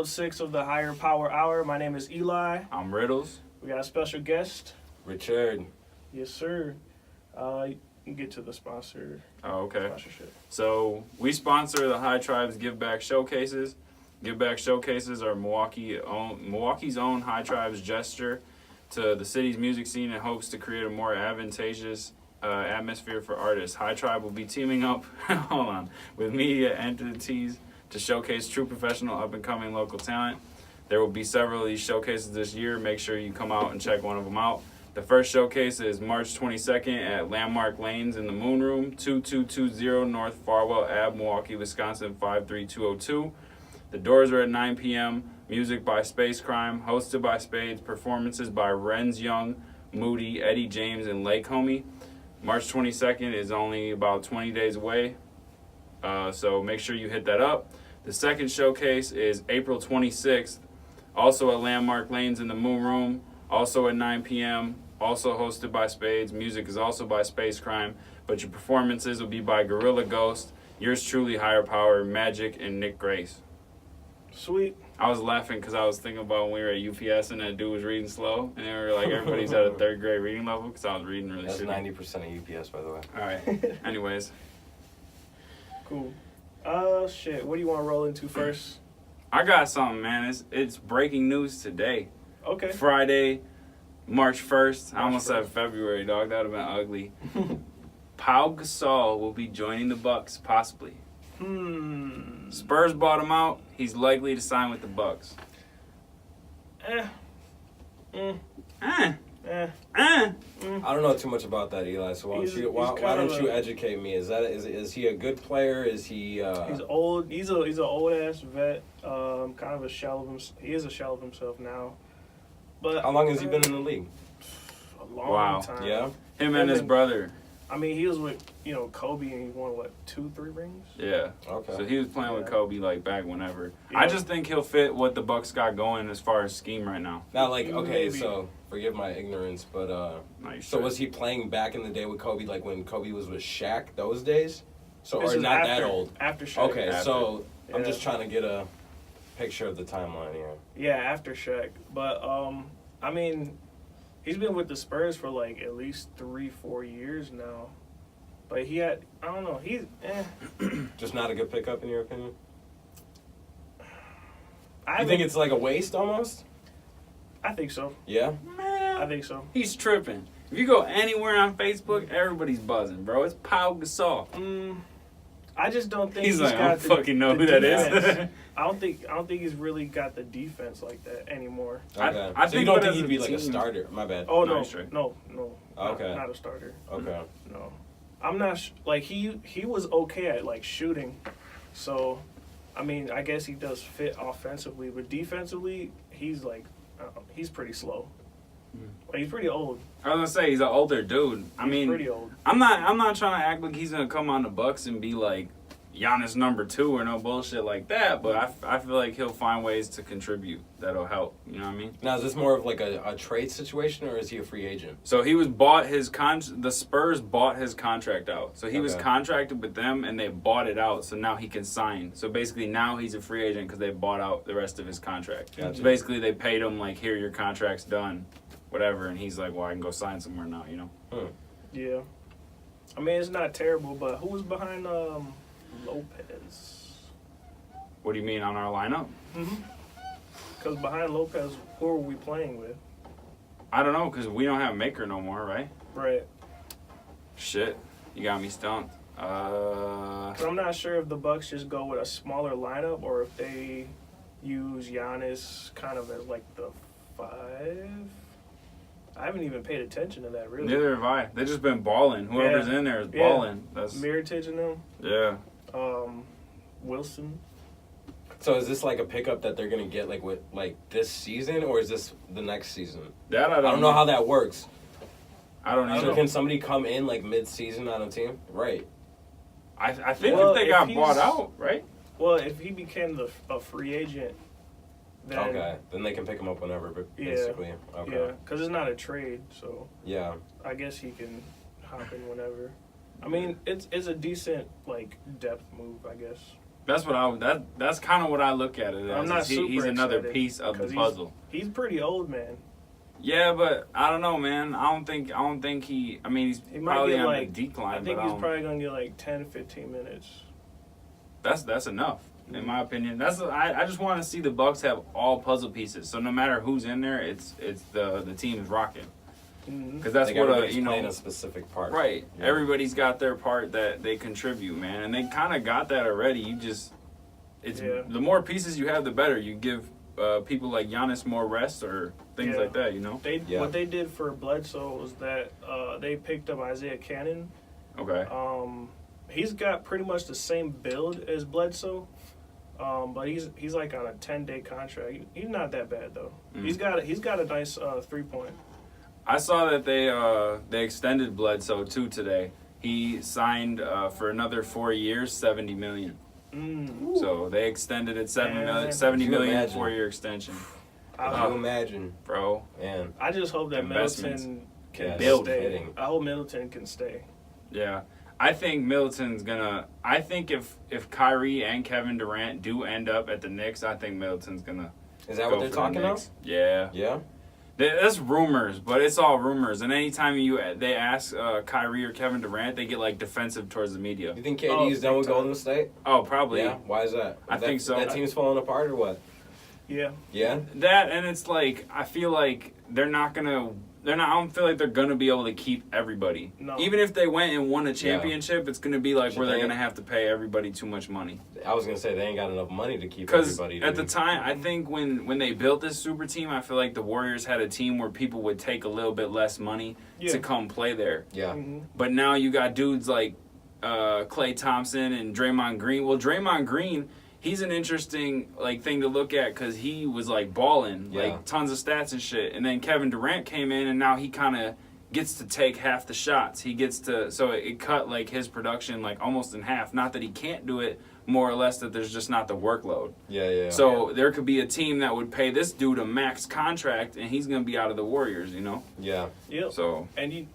episode 6 of the Higher Power Hour. My name is Eli. I'm Riddles. We got a special guest. Richard. Yes, sir. You can get to the sponsor. Oh, okay. Sponsorship. So we sponsor the High Tribes Give Back Showcases. Give Back Showcases are Milwaukee's own High Tribes gesture to the city's music scene and hopes to create a more advantageous atmosphere for artists. High Tribe will be teaming up with media entities to showcase true professional up-and-coming local talent. There will be several of these showcases this year. Make sure you come out and check one of them out. The first showcase is March 22nd at Landmark Lanes in the Moon Room, 2220 North Farwell Ave, Milwaukee, Wisconsin, 53202. The doors are at 9 p.m. Music by Space Crime, hosted by Spades, performances by Renz Young, Moody, Eddie James, and Lake Homie. March 22nd is only about 20 days away, so make sure you hit that up. The second showcase is April 26th, also at Landmark Lanes in the Moon Room, also at 9 p.m., also hosted by Spades. Music is also by Space Crime, but your performances will be by Gorilla Ghost, yours truly, Higher Power, Magic, and Nick Grace. Sweet. I was laughing because I was thinking about when we were at UPS and that dude was reading slow, and they were like, everybody's at a third grade reading level because I was reading really That's shitty. 90% of UPS, by the way. All right. Anyways. Cool. Shit. What do you want to roll into first? I got something, man. It's breaking news today. Okay. Friday, March 1st. I almost March said February, dog. That would have been ugly. Pau Gasol will be joining the Bucks, possibly. Spurs bought him out. He's likely to sign with the Bucks. Eh. I don't know too much about that, Eli. So why don't you educate me? Is he a good player? Is he? He's old. He's an old ass vet. Kind of a shell of himself. He is a shell of himself now. But how long has he been in the league? A long time. Yeah. Him and his brother. I mean, he was with Kobe, and he won 2-3 rings. Yeah. Okay. So he was playing with Kobe like back whenever. Yeah. I just think he'll fit what the Bucks got going as far as scheme right now. Now, okay, Maybe. so forgive my ignorance, but so was he playing back in the day with Kobe, like when Kobe was with Shaq those days? So This or is not after, that old? After Shaq. Okay, After. so I'm Yeah. just trying to get a picture of the timeline here. Yeah, after Shaq. But I mean, he's been with the Spurs for like at least 3-4 years now. But I don't know, he's Just not a good pickup in your opinion? I You think it's like a waste almost? I think so. Yeah. Man, I think so. he's tripping. If you go anywhere on Facebook, everybody's buzzing, bro. It's Pau Gasol. I just don't think He's like, I got don't fucking know the who that defense. is. I don't think he's really got the defense like that anymore. Okay. I so think you don't but think as he'd be like a team- starter? My bad. Oh No, no, he's straight. no. Okay. Not a starter. Okay. No, I'm not. Like he was okay at like shooting, so I mean I guess he does fit offensively, but defensively he's like he's pretty slow. Like, he's pretty old. I was gonna say he's an older dude. He's pretty old. I'm not trying to act like he's gonna come on the Bucks and be like Giannis number 2 or no bullshit like that. But I feel like he'll find ways to contribute that'll help. You know what I mean? Now, is this more of like a trade situation, or is he a free agent? So he was the Spurs bought his contract out. So he was contracted with them and they bought it out. So now he can sign. So basically now he's a free agent because they bought out the rest of his contract. Gotcha. So basically they paid him like, here, your contract's done, whatever. And he's like, well, I can go sign somewhere now, you know? Yeah, I mean it's not terrible, but who was behind Lopez? What do you mean on our lineup? Because behind Lopez, who are we playing with? I don't know because we don't have Maker no more, right? Right. Shit, you got me stumped. 'Cause I'm not sure if the Bucks just go with a smaller lineup or if they use Giannis kind of as like the 5. I haven't even paid attention to that really. Neither have I. They just been balling. Whoever's in there is balling. That's Mirotić and them. yeah. Wilson. So is this like a pickup that they're gonna get like with like this season, or is this the next season? That I don't know how that works. I don't So either. can somebody come in like mid-season on a team? Right. I think Well, if they if got he's- bought out, right? Well, if he became a free agent, then Okay. Then they can pick him up whenever, basically. Okay. yeah, because it's not a trade, so Yeah. I guess he can hop in whenever. I mean, it's a decent like depth move, I guess. That's kind of what I look at it as. I'm not super He's another excited piece of the 'cause puzzle. He's pretty old, man. Yeah, but I don't know, man. I don't think he. I mean, he's He might probably get on like a decline. I think but he's probably gonna get like 10, 15 minutes. That's enough, in my opinion. I just want to see the Bucks have all puzzle pieces. So no matter who's in there, it's the team is rocking. Because that's what playing a specific part. Right. Yeah. Everybody's got their part that they contribute, man, and they kind of got that already. The more pieces you have, the better. You give people like Giannis more rest or things like that, you know. What they did for Bledsoe was that they picked up Isaiah Cannon. Okay. He's got pretty much the same build as Bledsoe, but he's like on a 10-day contract. He's not that bad though. He's got a nice 3-point. I saw that they extended Bledsoe too today. He signed for another 4 years, $70 million. So they extended it $70 million 4-year extension. Can you imagine, bro? Man, I just hope that Middleton can stay. I hope Middleton can stay. Yeah. I think Middleton's gonna. I think if Kyrie and Kevin Durant do end up at the Knicks, I think Middleton's gonna. Is that what they're talking about? Yeah. Yeah. That's rumors, but it's all rumors. And anytime they ask Kyrie or Kevin Durant, they get like defensive towards the media. You think KD is done with Golden State? Oh, probably. Yeah. Why is that? I think so. That team's falling apart or what? Yeah. Yeah. That and it's like I feel like they're not. I don't feel like they're gonna be able to keep everybody. No. Even if they went and won a championship, it's gonna be like where they're they- gonna have to pay everybody too much money. I was gonna say they ain't got enough money to keep Because everybody. at the time, I think when they built this super team, I feel like the Warriors had a team where people would take a little bit less money to come play there. Yeah. But now you got dudes like Klay Thompson and Draymond Green. Well, Draymond Green, he's an interesting thing to look at because he was like balling, like tons of stats and shit. And then Kevin Durant came in, and now he kind of gets to take half the shots. He gets to it cut like his production like almost in half. Not that he can't do it, more or less that there's just not the workload. Yeah. So there could be a team that would pay this dude a max contract, and he's gonna be out of the Warriors, you know. Yeah. Yep. So you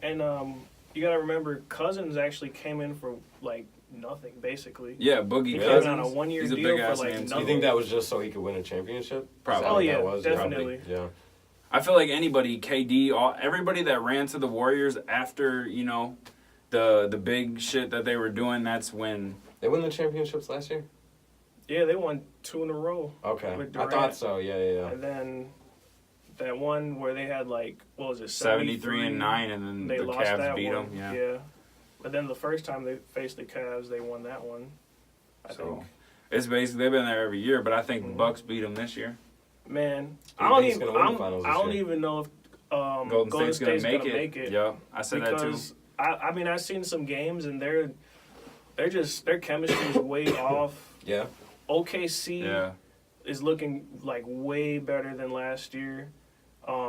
gotta remember Cousins actually came in for like nothing basically. yeah, Boogie He Cousins. came on a 1-year He's a deal big for ass like man, too. nothing. You think that was just so he could win a championship? Probably. Oh, yeah, That was? definitely. Yeah. I feel like anybody, KD, everybody that ran to the Warriors after, the big shit that they were doing, that's when... They won the championships last year? Yeah, they won 2 in a row. Okay. With I Durant. thought so, yeah. And then that one where they had like, what was it, 73 and 9, and then they the lost Cavs that beat one. them. Yeah. But then the first time they faced the Cavs, they won that one. I think. It's basically, they've been there every year, but I think the Bucks beat them this year. Man, Who I do don't you think's even. gonna win the finals this I don't year? even know if Golden State's gonna make it. Yeah, I said that too. Because I mean I've seen some games and their chemistry is way off. Yeah. OKC is looking like way better than last year.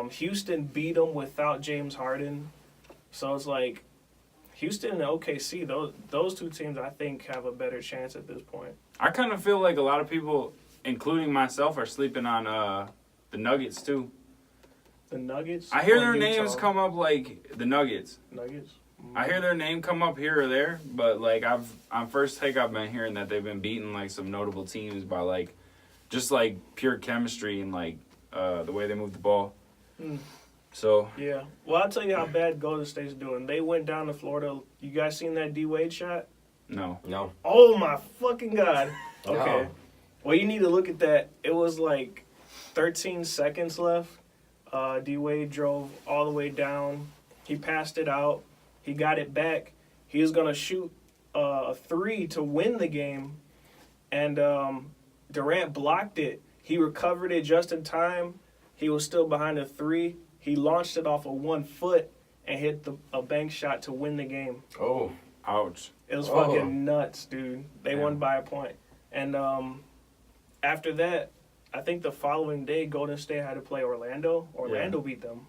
Houston beat them without James Harden, so it's like Houston and OKC. Those two teams I think have a better chance at this point. I kind of feel like a lot of people, including myself, are sleeping on the Nuggets too. The Nuggets. I hear or their Utah? names come up like the Nuggets. Nuggets. I hear their name come up here or there, but like on first take I've been hearing that they've been beating like some notable teams by like just like pure chemistry and like the way they move the ball. So yeah, well I'll tell you how bad Golden State's doing. They went down to Florida. You guys seen that D Wade shot? no. Oh my fucking god. Okay. No. Well, you need to look at that. It was like 13 seconds left. D Wade drove all the way down. He passed it out. He got it back. He was going to shoot a 3 to win the game. And Durant blocked it. He recovered it just in time. He was still behind a 3. He launched it off of 1 foot and hit a bank shot to win the game. Oh. Ouch. It was fucking nuts, dude. They won by a point. And after that, I think the following day, Golden State had to play Orlando. Orlando beat them.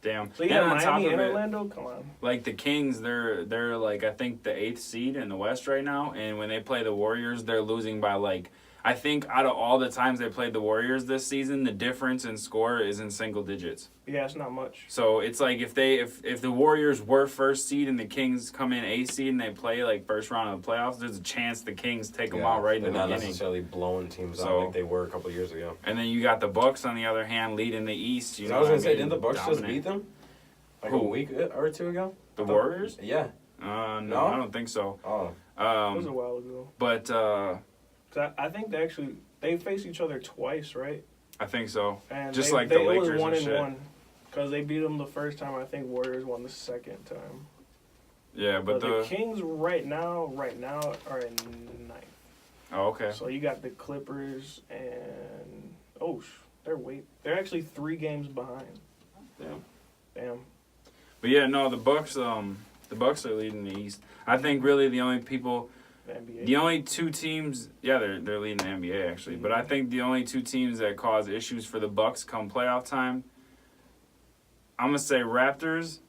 Damn. So you And got on top Miami of and it, Orlando? Come on. like the Kings, they're like I think the 8th seed in the West right now, and when they play the Warriors, they're losing by like I think out of all the times they played the Warriors this season, the difference in score is in single digits. Yeah, it's not much. So it's like if the Warriors were first seed and the Kings come in 8th seed and they play like first round of the playoffs, there's a chance the Kings take them out right in the beginning. They're not necessarily blowing teams out like they were a couple years ago. And then you got the Bucks on the other hand leading the East. You know I was gonna say, mean? didn't the Bucks Dominant. just beat them like Who? a week or two ago? The Warriors? Yeah. No, I don't think so. Oh. It was a while ago. But 'Cause I think they faced each other twice, right? I think so. And Just they, like the Lakers it was 1 and shit. 1. Because they beat them the first time. I think Warriors won the second time. Yeah, but the Kings right now are in 9th. Oh, okay. So you got the Clippers and they're actually 3 games behind. Damn. But yeah, no, the Bucks are leading the East. I think really the only people, The NBA. the only 2 teams, yeah, they're leading the NBA actually. But I think the only 2 teams that cause issues for the Bucks come playoff time, I'm gonna say Raptors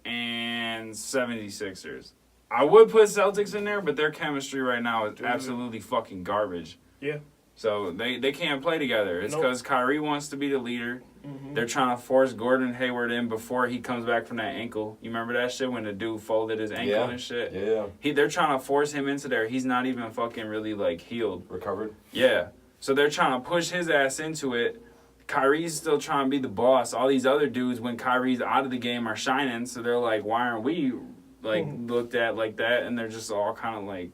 and 76ers. I would put Celtics in there, but their chemistry right now is absolutely fucking garbage. Yeah. So they can't play together. It's because Kyrie wants to be the leader. Mm-hmm. They're trying to force Gordon Hayward in before he comes back from that ankle. You remember that shit when the dude folded his ankle and shit? Yeah. They're trying to force him into there. He's not even fucking really, like, healed. Recovered? Yeah. So they're trying to push his ass into it. Kyrie's still trying to be the boss. All these other dudes, when Kyrie's out of the game, are shining. So they're like, why aren't we, like, looked at like that? And they're just all kind of like...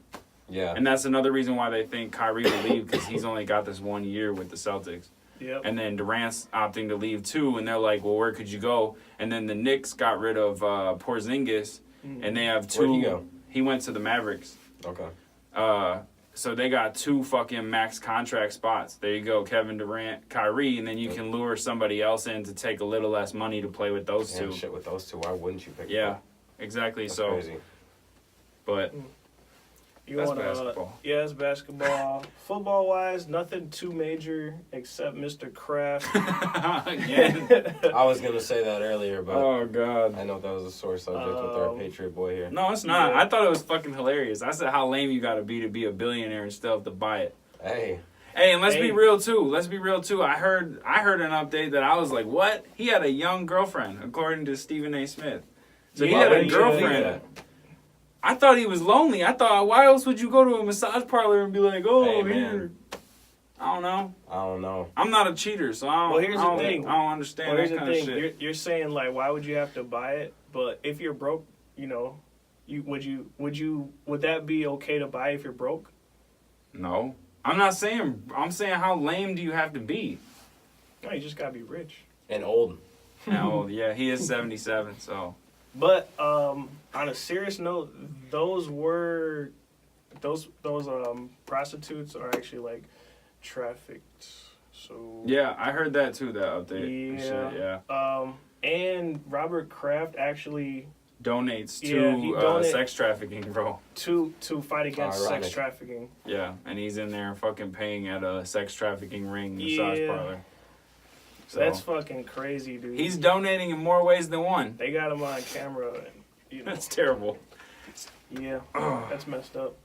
Yeah. And that's another reason why they think Kyrie will leave, because he's only got this 1 year with the Celtics. Yep. And then Durant's opting to leave too, and they're like, well, where could you go? And then the Knicks got rid of Porzingis, and they have 2. Where'd he go? He went to the Mavericks. Okay. So they got 2 fucking max contract spots. There you go, Kevin Durant, Kyrie, and then you can lure somebody else in to take a little less money to play with those 2. Shit with those 2. Why wouldn't you pick? Yeah, exactly. That's so crazy. But that's basketball. Yeah, it's basketball. Football-wise, nothing too major except Mr. Kraft. Again. I was gonna say that earlier, but Oh God. I know that was a sore subject with our Patriot boy here. No, it's not. Yeah. I thought it was fucking hilarious. I said how lame you gotta be a billionaire and still have to buy it. Hey, and let's be real too. I heard an update that I was like, what? He had a young girlfriend, according to Stephen A. Smith. So he had a girlfriend. I thought he was lonely. I thought, why else would you go to a massage parlor and be like, oh, Hey, here? man. I don't know. I'm not a cheater, so I don't understand that kind of shit. You're saying, like, why would you have to buy it? But if you're broke, you know, would that be okay to buy if you're broke? No. I'm saying how lame do you have to be? No, you just gotta be rich. and old. Now, yeah, he is 77, so. But on a serious note, those prostitutes are actually like trafficked. So Yeah, I heard that too. That update. Yeah. Shit, yeah. And Robert Kraft actually Donates to donates sex trafficking, bro. to fight against Ironic. sex trafficking. Yeah, and he's in there fucking paying at a sex trafficking ring massage parlor. So That's fucking crazy, dude. he's donating in more ways than one. They got him on camera. And, That's terrible. Yeah, that's messed up.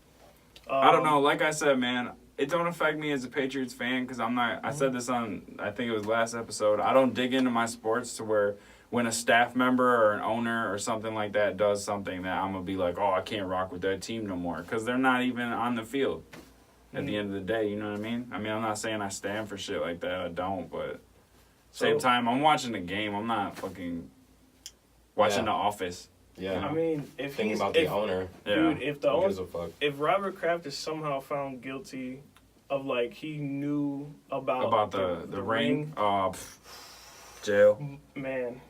I don't know. Like I said, man, it don't affect me as a Patriots fan because I'm not. I said this on, I think it was last episode. I don't dig into my sports to where when a staff member or an owner or something like that does something that I'm gonna be like, oh, I can't rock with that team no more because they're not even on the field. At the end of the day, you know what I mean? I mean, I'm not saying I stand for shit like that. I don't, but same time, I'm watching the game. I'm not fucking watching The Office. Yeah. I mean, if Thinking he's about the owner. dude, if the Who owner, gives a fuck? if Robert Kraft is somehow found guilty of like he knew about the ring, jail. man.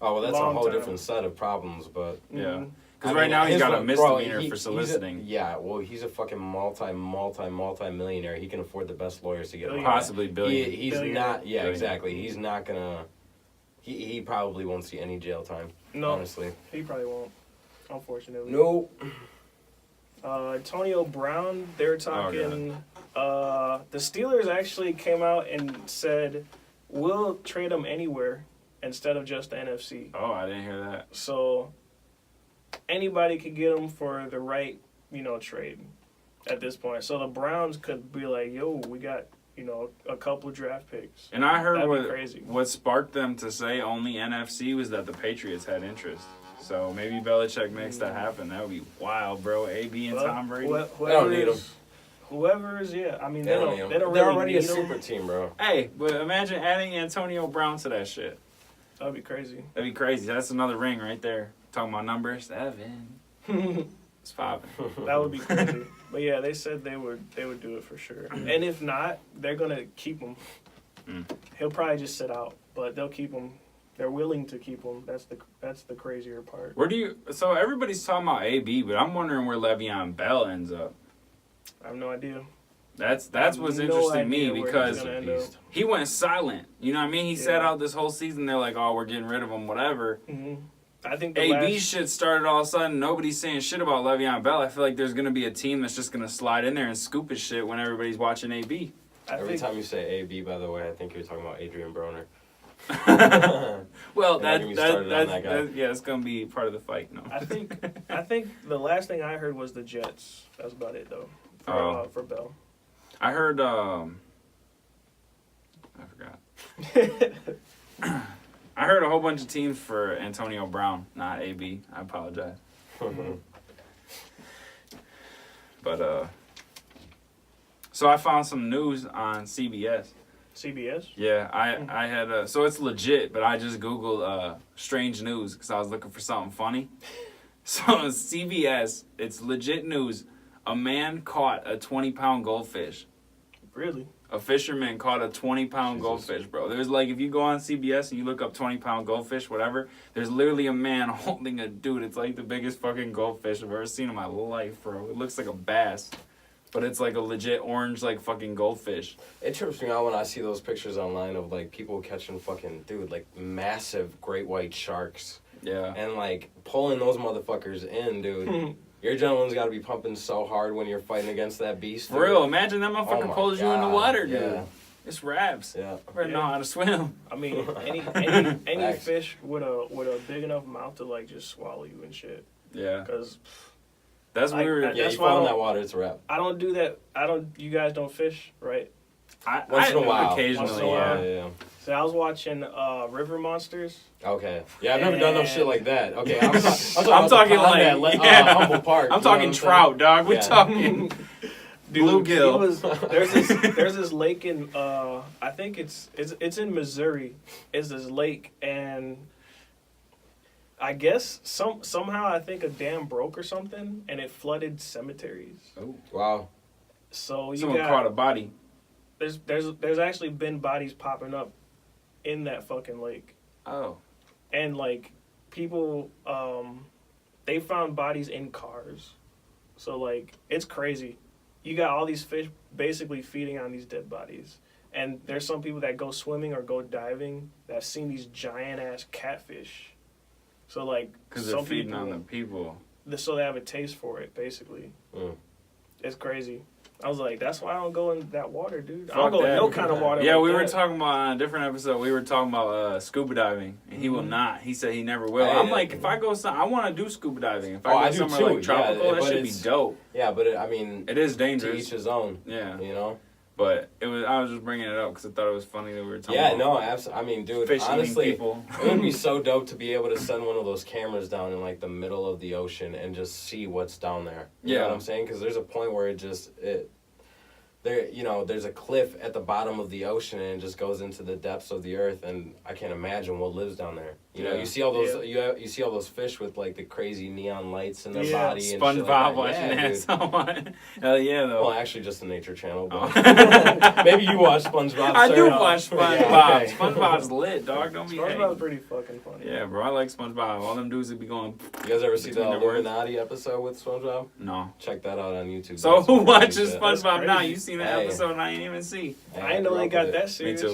Oh, well, that's a Long whole time. different set of problems, but... Yeah. Because right now he's got a misdemeanor for soliciting. He's a fucking multi-millionaire. He can afford the best lawyers to get him. Possibly billion. He's Billion. not... Yeah, Billion. exactly. He's not gonna... He probably won't see any jail time, No, honestly. he probably won't. Unfortunately. No. Antonio Brown, they were talking. The Steelers actually came out and said, "We'll trade him anywhere instead of just the NFC." Oh, I didn't hear that. So anybody could get him for the right, trade. at this point. So the Browns could be like, yo, we got, a couple draft picks. And I heard That'd be crazy. what sparked them to say only NFC was that the Patriots had interest. So maybe Belichick makes that happen. That would be wild, bro. AB and Tom Brady. They don't need them. Whoever is, yeah. I mean, they don't They're really already need a them. super team, bro. Hey, but imagine adding Antonio Brown to that shit. That'd be crazy. That'd be crazy. That's another ring right there. Talking about numbers, 7. It's popping. That would be crazy. But yeah, they said they would do it for sure. And if not, they're gonna keep him. He'll probably just sit out, but they'll keep him. They're willing to keep him. That's the crazier part. So everybody's talking about AB, but I'm wondering where Le'Veon Bell ends up. I have no idea. That's what's interesting to me because he went silent. You know what I mean? He sat out this whole season. They're like, oh, we're getting rid of him, whatever. Mm-hmm. I think AB shit started all of a sudden. Nobody's saying shit about Le'Veon Bell. I feel like there's going to be a team that's just going to slide in there and scoop his shit when everybody's watching AB. Every time you say AB, by the way, I think you're talking about Adrian Broner. Well, it's going to be part of the fight. No, I think the last thing I heard was the Jets. That's about it though. For Bell. I heard. I forgot. I heard a whole bunch of teams for Antonio Brown, not AB. I apologize. But so I found some news on CBS. CBS? Yeah, I had so it's legit, but I just googled strange news because I was looking for something funny. So CBS, it's legit news. A man caught a 20-pound goldfish. Really? A fisherman caught a 20-pound goldfish, bro. There's like, if you go on CBS and you look up 20-pound goldfish, whatever, there's literally a man holding a dude. It's like the biggest fucking goldfish I've ever seen in my life, bro. It looks like a bass, but it's like a legit orange, like, fucking goldfish. It trips me out when I see those pictures online of, like, people catching fucking, dude, like, massive great white sharks. Yeah. And, like, pulling those motherfuckers in, dude. Your adrenaline's got to be pumping so hard when you're fighting against that beast. For real, imagine that motherfucker pulls you in the water, dude. Yeah. It's raps. Yeah. Better know how to swim. I mean, any fish with a big enough mouth to like just swallow you and shit. Yeah. Because that's weird. Yeah, you fall in that water, it's a wrap. I don't do that. You guys don't fish, right? Once in a while. Occasionally, yeah. So I was watching River Monsters. Okay. Yeah, I've never done no shit like that. Okay, I'm talking like Humble Park. I'm talking trout, dog. We're talking bluegill. There's this lake in I think it's in Missouri. It's this lake, and I guess somehow I think a dam broke or something, and it flooded cemeteries. Oh wow! So someone caught a body. There's actually been bodies popping up in that fucking lake. Oh. And like people they found bodies in cars. So like it's crazy. You got all these fish basically feeding on these dead bodies. And there's some people that go swimming or go diving that seen these giant ass catfish. So like because they're feeding on the people. So they have a taste for it basically. It's crazy. I was like, that's why I don't go in that water, dude. I don't go in no kind of water. Yeah, like we that. were talking about on a different episode. We were talking about scuba diving, and he will not. He said he never will. I'm like, if I go, I want to do scuba diving. If I go somewhere like tropical, that should be dope. Yeah, but it is dangerous. To each his own. Yeah, you know. But I was just bringing it up because I thought it was funny that we were talking. Yeah, no, absolutely. I mean, dude, honestly, people. It would be so dope to be able to send one of those cameras down in like the middle of the ocean and just see what's down there. You know what I'm saying? Because there's a point where there's a cliff at the bottom of the ocean and it just goes into the depths of the earth, and I can't imagine what lives down there. You know, you see all those you see all those fish with like the crazy neon lights in their body and SpongeBob watching that someone. Hell yeah, though. Well, actually, just the Nature Channel. But maybe you watch SpongeBob. I do watch SpongeBob. Yeah, okay. SpongeBob's lit, dog. Don't be. SpongeBob's pretty fucking funny. Yeah, bro, I like SpongeBob. All them dudes would be going. You guys ever see the Illuminati episode with SpongeBob? No. Check that out on YouTube. So who watches SpongeBob now? You seen that episode and I didn't even see. I didn't know they got that serious. Me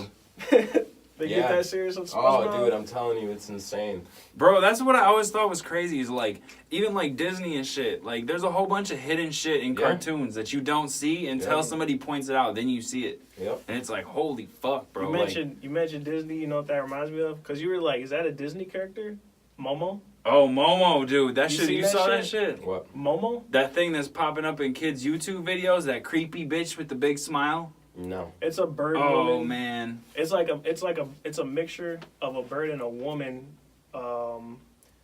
too. They get that serious on SpongeBob? Oh, dude, I'm telling you, it's insane. Bro, that's what I always thought was crazy is, like, even, like, Disney and shit. Like, there's a whole bunch of hidden shit in cartoons that you don't see until somebody points it out. Then you see it. Yep. And it's like, holy fuck, bro. You mentioned Disney. You know what that reminds me of? Because you were like, is that a Disney character? Momo? Oh, Momo, dude. That shit, seen you that saw that shit? shit? What? Momo? That thing that's popping up in kids' YouTube videos, that creepy bitch with the big smile? No. It's a bird Oh, woman. man. It's a mixture of a bird and a woman.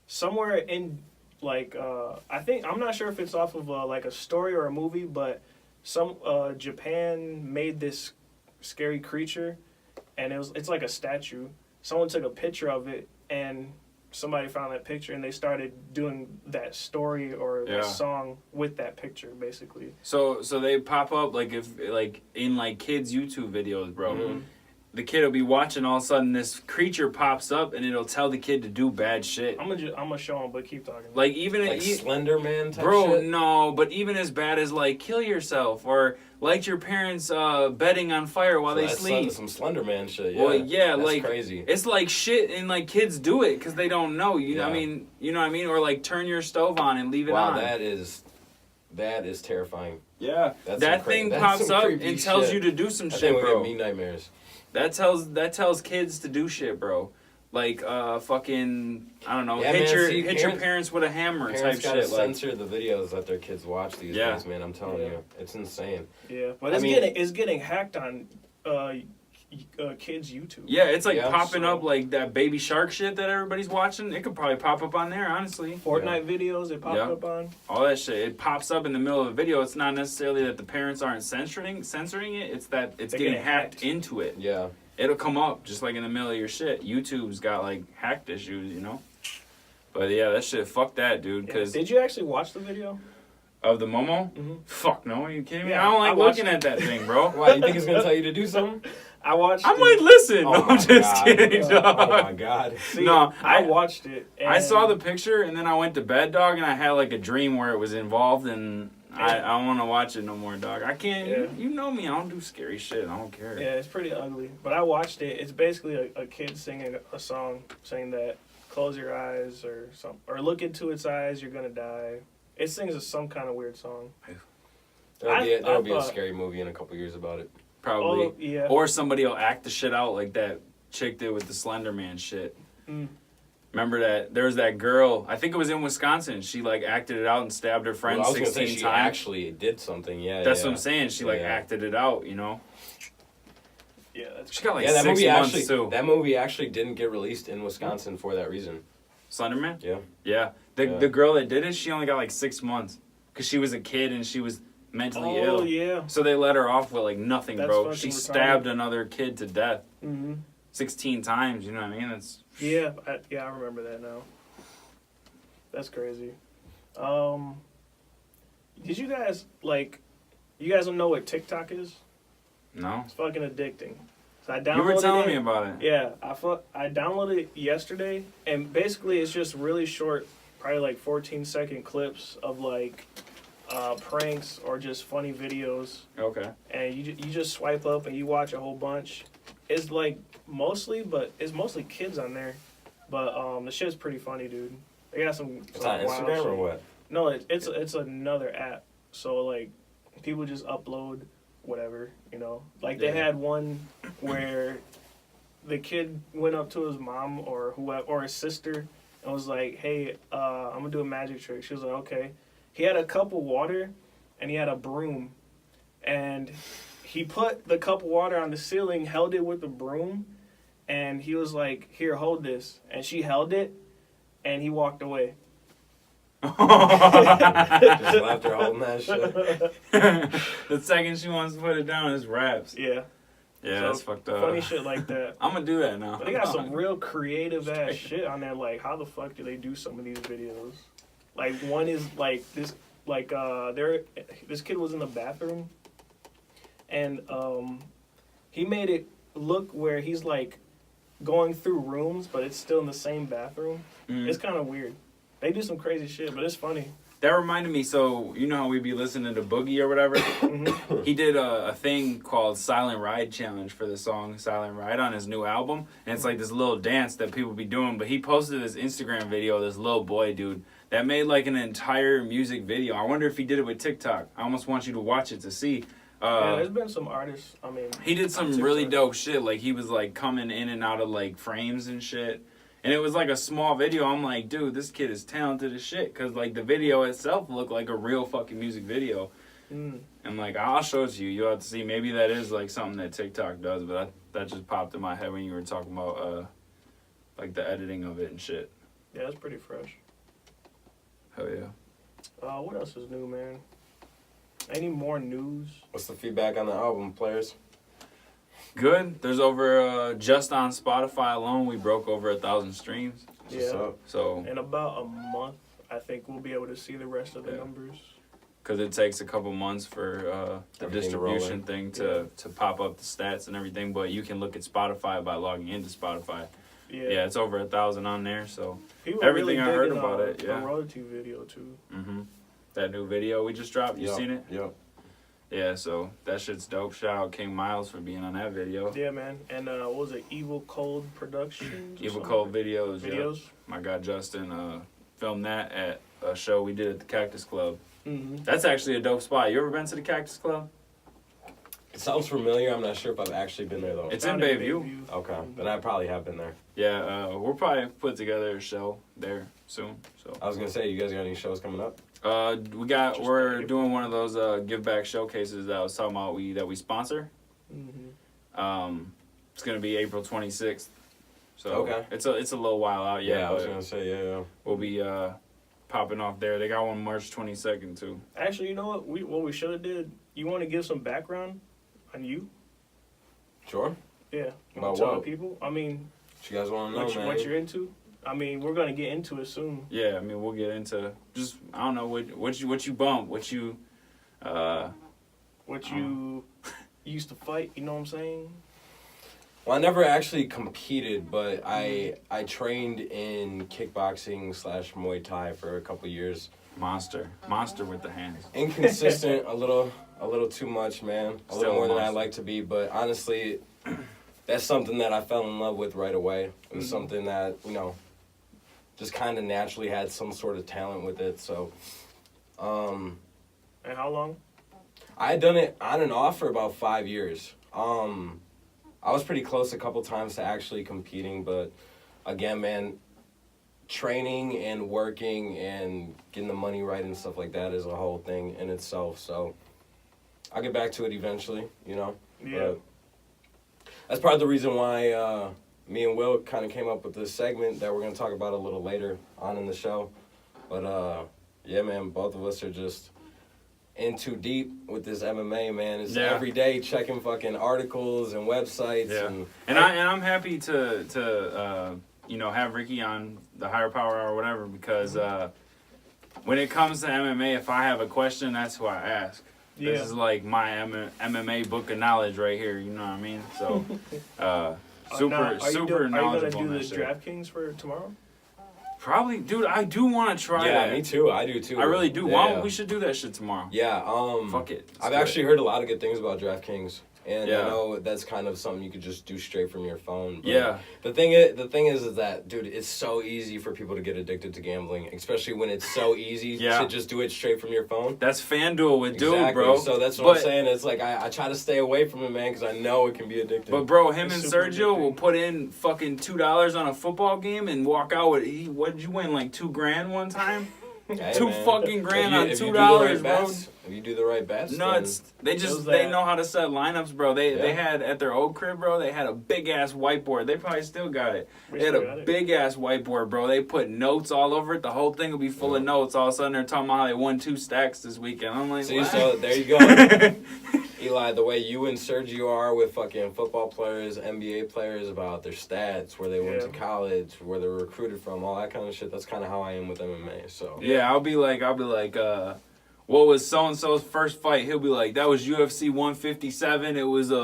Somewhere in I think I'm not sure if it's off of like a story or a movie, but Japan made this scary creature, and it's like a statue. Someone took a picture of it, and somebody found that picture, and they started doing that story or that song with that picture, basically. So they pop up in kids' YouTube videos, bro. Mm-hmm. The kid will be watching, all of a sudden this creature pops up and it'll tell the kid to do bad shit. I'm gonna show him, but keep talking. Like even like Slender Man type bro, shit? no, but even as bad as like kill yourself or light your parents' bedding on fire while they sleep. Some Slender Man shit. Yeah. Well, yeah, that's like crazy. It's like shit, and like kids do it because they don't know. You know what I mean? Or like turn your stove on and leave it on. Wow, that is terrifying. Yeah, That's that thing pops up and tells shit. you to do some That shit, thing bro. would give me nightmares. That tells kids to do shit, bro. Like fucking I don't know, Yeah, hit man, your parents with a hammer Parents type gotta shit. Like censor the videos that their kids watch these days, man. I'm telling you, it's insane. Yeah, but it's getting hacked on kids' YouTube. yeah, it's like Yeah, popping up like that Baby Shark shit that everybody's watching. It could probably pop up on there, honestly. Fortnite videos it popped up on. All that shit. It pops up in the middle of a video. It's not necessarily that the parents aren't censoring it. It's that it's getting hacked into it. Yeah. It'll come up just like in the middle of your shit. YouTube's got like hacked issues, you know. But yeah, that shit. Fuck that, dude. Cause did you actually watch the video of the Momo? Mm-hmm. Fuck no. Are you kidding me? Yeah, I don't like looking it. at that thing, bro. Why, you think it's gonna tell you to do something? I watched I it. might listen. Oh no, my I'm just God. kidding, dog. Oh my god. See, No, I watched it. And I saw the picture and then I went to bed, dog, and I had like a dream where it was involved, and I don't want to watch it no more, dog. I can't. Yeah. You know me. I don't do scary shit. I don't care. Yeah, it's pretty ugly. But I watched it. It's basically a kid singing a song saying that close your eyes or look into its eyes, you're gonna die. It sings some kind of weird song. There'll be a scary movie in a couple years about it. Probably. Oh, yeah. Or somebody will act the shit out like that chick did with the Slender Man shit. Mm. Remember that? There was that girl, I think it was in Wisconsin. She like acted it out and stabbed her friend Well, I was 16 gonna say she times. actually did something. Yeah. That's what I'm saying. She like Yeah. acted it out, you know? Yeah, that's She got like that 6 movie months actually. too. That movie actually didn't get released in Wisconsin for that reason. Slender Man? Yeah. Yeah. The girl that did it, she only got like 6 months. Because she was a kid and she was mentally ill. Oh, yeah. So they let her off with like nothing, That's bro. fucking She retarded. stabbed another kid to death Mm-hmm. 16 times, you know what I mean? That's Yeah, I remember that now. That's crazy. Did you guys, you guys don't know what TikTok is? no. It's fucking addicting. So I downloaded You were telling it. me about it. Yeah, I downloaded it yesterday, and basically it's just really short, probably like 14-second clips of pranks or just funny videos, Okay. and you just swipe up and you watch a whole bunch. It's mostly kids on there, but the shit's pretty funny, dude. They got some. It's on wild Instagram or shit. what? No, it's another app. So people just upload whatever, you know. Like they had one where the kid went up to his mom or whoever or his sister and was like, "Hey, I'm gonna do a magic trick." She was like, "Okay." He had a cup of water and he had a broom, and he put the cup of water on the ceiling, held it with the broom, and he was like, "Here, hold this," and she held it, and he walked away. Just left her holding that shit. The second she wants to put it down is raps. Yeah. Yeah, So, that's fucked up. Funny shit like that. I'm gonna do that now. But they got some real creative ass shit on there. Like, how the fuck do they do some of these videos? Like, one is like this. Like, this kid was in the bathroom, and he made it look where he's like going through rooms, but it's still in the same bathroom. Mm. It's kind of weird. They do some crazy shit, but it's funny. That reminded me, so you know how we be listening to Boogie or whatever? He did a thing called Silent Ride Challenge for the song Silent Ride on his new album. And it's like this little dance that people be doing. But he posted this Instagram video, this little boy dude, that made like an entire music video. I wonder if he did it with TikTok. I almost want you to watch it to see. Yeah, there's been some artists, he did some really dope shit. Like he was like coming in and out of like frames and shit. And it was like a small video. I'm like, dude, this kid is talented as shit. Because, like, the video itself looked like a real fucking music video. Mm. And, like, I'll show it to you. You'll have to see. Maybe that is, like, something that TikTok does. But that just popped in my head when you were talking about, like, the editing of it and shit. Yeah, that's pretty fresh. Hell yeah. What else is new, man? Any more news? What's the feedback on the album, players? Good. There's over, just on Spotify alone, we broke over 1,000 streams. Yeah. So. In about a month, I think we'll be able to see the rest of the numbers. Because it takes a couple months for the distribution thing to pop up the stats and everything. But you can look at Spotify by logging into Spotify. Yeah, it's over 1,000 on there. So people everything really I heard digging, about it, the royalty video too. Mm-hmm. That new video we just dropped, you seen it? Yep. Yeah, so that shit's dope. Shout out King Miles for being on that video. Yeah, man. And what was it? Evil Cold Productions? Evil Cold Videos. Yeah. My guy Justin filmed that at a show we did at the Cactus Club. Mm-hmm. That's actually a dope spot. You ever been to the Cactus Club? It sounds familiar. I'm not sure if I've actually been there, though. It's in Bayview. Okay. Then I probably have been there. Yeah, we'll probably put together a show there soon. So I was going to say, you guys got any shows coming up? We're doing one of those give back showcases that I was talking about that we sponsor. Mm-hmm. It's gonna be April 26th. So okay. It's a little while out yet. Yeah, I was gonna say yeah. We'll be popping off there. They got one March 22nd too. Actually, you know what? We should have did. You want to give some background on you? Sure. Yeah. About tell what? the people. I mean, what you guys want to know, man? What you're into? I mean, we're gonna get into it soon. Yeah, I mean, we'll get into just I don't know what you bump, what you used to fight. You know what I'm saying? Well, I never actually competed, but I trained in kickboxing / Muay Thai for a couple years. Monster with the hands. Inconsistent, a little too much, man. A little more than I like to be, but honestly, that's something that I fell in love with right away. It was something that, just kind of naturally had some sort of talent with it. So, and how long? I had done it on and off for about 5 years. I was pretty close a couple times to actually competing, but again, man, training and working and getting the money right and stuff like that is a whole thing in itself. So I'll get back to it eventually, Yeah. But that's part of the reason why me and Will kind of came up with this segment that we're going to talk about a little later on in the show. But yeah, man, both of us are just in too deep with this MMA, man. It's every day checking fucking articles and websites. Yeah. And I'm happy to have Ricky on the Higher Power or whatever because when it comes to MMA, if I have a question, that's who I ask. Yeah. This is like my MMA book of knowledge right here. You know what I mean? So super knowledgeable. Are you gonna do the DraftKings for tomorrow? Probably, dude. I do want to try that. Yeah, me too. I do too. I really do. Yeah. We should do that shit tomorrow. Yeah. Fuck it. I've actually heard a lot of good things about DraftKings, and I know that's kind of something you could just do straight from your phone. But yeah. The thing is that, dude, it's so easy for people to get addicted to gambling, especially when it's so easy to just do it straight from your phone. That's FanDuel with dude, bro. So that's what I'm saying. It's like I try to stay away from it, man, because I know it can be addictive. But bro, him and Sergio will put in fucking $2 on a football game and walk out with what did you win, like $2,000 one time? Hey, $2 man. fucking grand on $2, bro. If you do the right bets, nuts. They know how to set lineups, bro. They had at their old crib, bro. They had a big ass whiteboard. They probably still got it. They had a big ass whiteboard, bro. They put notes all over it. The whole thing will be full of notes. All of a sudden, they're talking about how they won 2 stacks this weekend. I'm like, see, so there you go. Eli, the way you and Sergio are with fucking football players, NBA players, about their stats, where they went to college, where they were recruited from, all that kind of shit. That's kind of how I am with MMA. So yeah, I'll be like, what was so-and-so's first fight? He'll be like, that was UFC 157. It was, you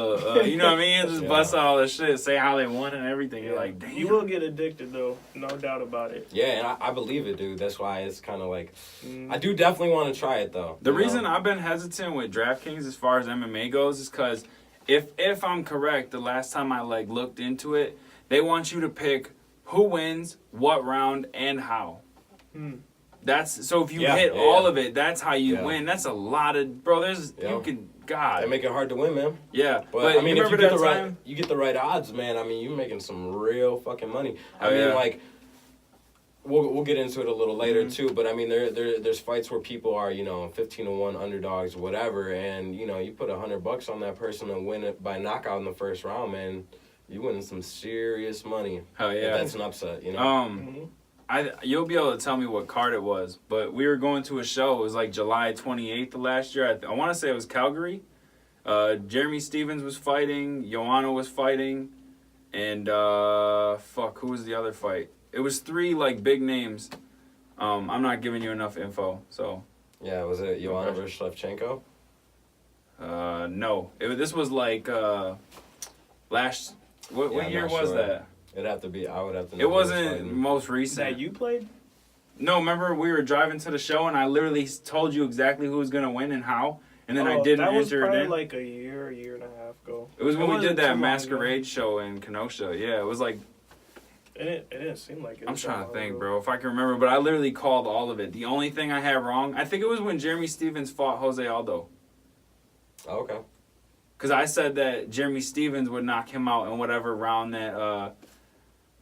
know what I mean? Just bust all this shit, say how they won and everything. You're like, damn. You will get addicted, though. No doubt about it. Yeah, and I believe it, dude. That's why it's kind of like, I do definitely want to try it, though. The reason I've been hesitant with DraftKings as far as MMA goes is because if I'm correct, the last time I, looked into it, they want you to pick who wins, what round, and how. That's so if you hit all of it, that's how you win. That's a lot of you can They make it hard to win, man. Yeah, but I mean, if you get the right odds, man. I mean, you're making some real fucking money. I mean, like we'll get into it a little later too, but I mean there's fights where people are 15-1 underdogs, whatever, and you put $100 on that person and win it by knockout in the first round, man, you winning some serious money. Hell yeah, if that's an upset, You'll be able to tell me what card it was, but we were going to a show. It was like July 28th of last year. I want to say it was Calgary. Jeremy Stevens was fighting. Joanna was fighting. And, who was the other fight? It was 3, like, big names. I'm not giving you enough info, so. Yeah, was it Joanna versus Shevchenko? No. This was, like, last... What year was that? It'd have to be... I would have to know. It wasn't most recent. That you played? No, remember we were driving to the show, and I literally told you exactly who was going to win and how, and then I didn't enter it in. That was probably like a year and a half ago. It was when we did that Masquerade show in Kenosha. Yeah, it was like... It didn't seem like it. I'm trying to think, bro, if I can remember, but I literally called all of it. The only thing I had wrong, I think it was when Jeremy Stevens fought Jose Aldo. Oh, okay. Because I said that Jeremy Stevens would knock him out in whatever round that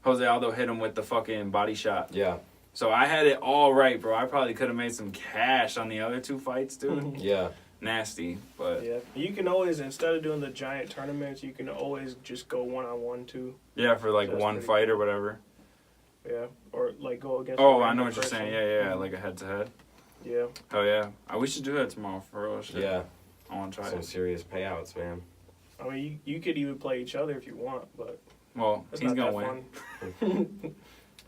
Jose Aldo hit him with the fucking body shot. Yeah. So I had it all right, bro. I probably could have made some cash on the other 2 fights, dude. Yeah. Nasty, but... Yeah. You can always, instead of doing the giant tournaments, you can always just go one-on-one, too. Yeah, for like one fight or whatever. Yeah. Or like go against... Oh, I know what you're saying. Yeah, like a head-to-head. Yeah. Oh, yeah. We should do that tomorrow, for real shit. Yeah. I want to try some it. serious payouts, man. I mean, you could even play each other if you want, but... Well, he's going to win.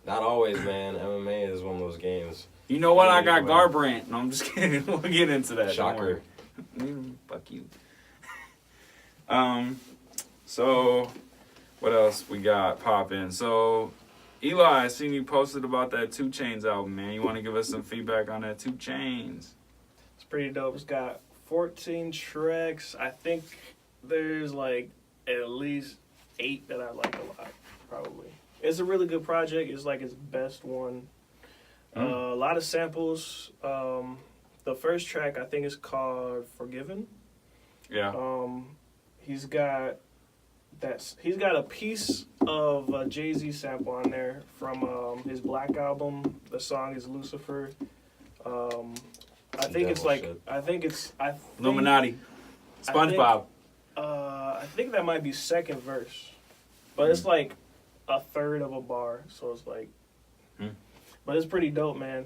Not always, man. MMA is one of those games. You know what? I got Garbrandt. No, I'm just kidding. We'll get into that. Shocker. Fuck you. So, what else we got popping? So, Eli, I seen you posted about that 2 Chainz album, man. You want to give us some feedback on that 2 Chainz? It's pretty dope. It's got 14 tracks. I think there's like at least 8 that I like a lot, probably. It's a really good project. It's like his best one. A lot of samples. The first track I think is called "Forgiven." Yeah. He's got a piece of a Jay-Z sample on there from his Black album. The song is Lucifer. I think it's like Illuminati. SpongeBob. I think that might be second verse, but it's like a third of a bar, so it's like. But it's pretty dope, man.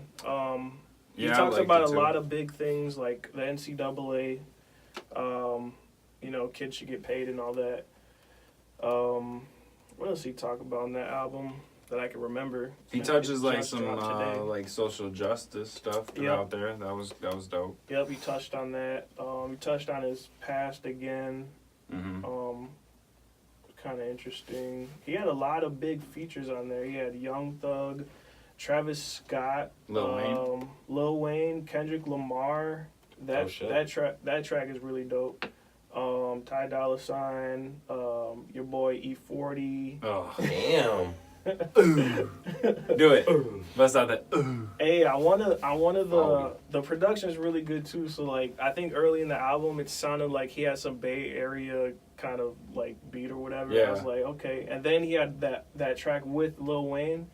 He talks about a lot of big things like the NCAA. Kids should get paid and all that. What else he talk about in that album that I can remember? He touches like some like social justice stuff out there. That was dope. Yep, he touched on that. He touched on his past again. Kind of interesting. He had a lot of big features on there. He had Young Thug, Travis Scott, Lil Wayne, Kendrick Lamar. That track is really dope. Ty Dolla $ign, your boy E40. Oh damn. Do it. Bust out that. Hey, I wanted the production is really good too. So like, I think early in the album, it sounded like he had some Bay Area kind of like beat or whatever. Yeah. I was like, okay. And then he had that track with Lil Wayne,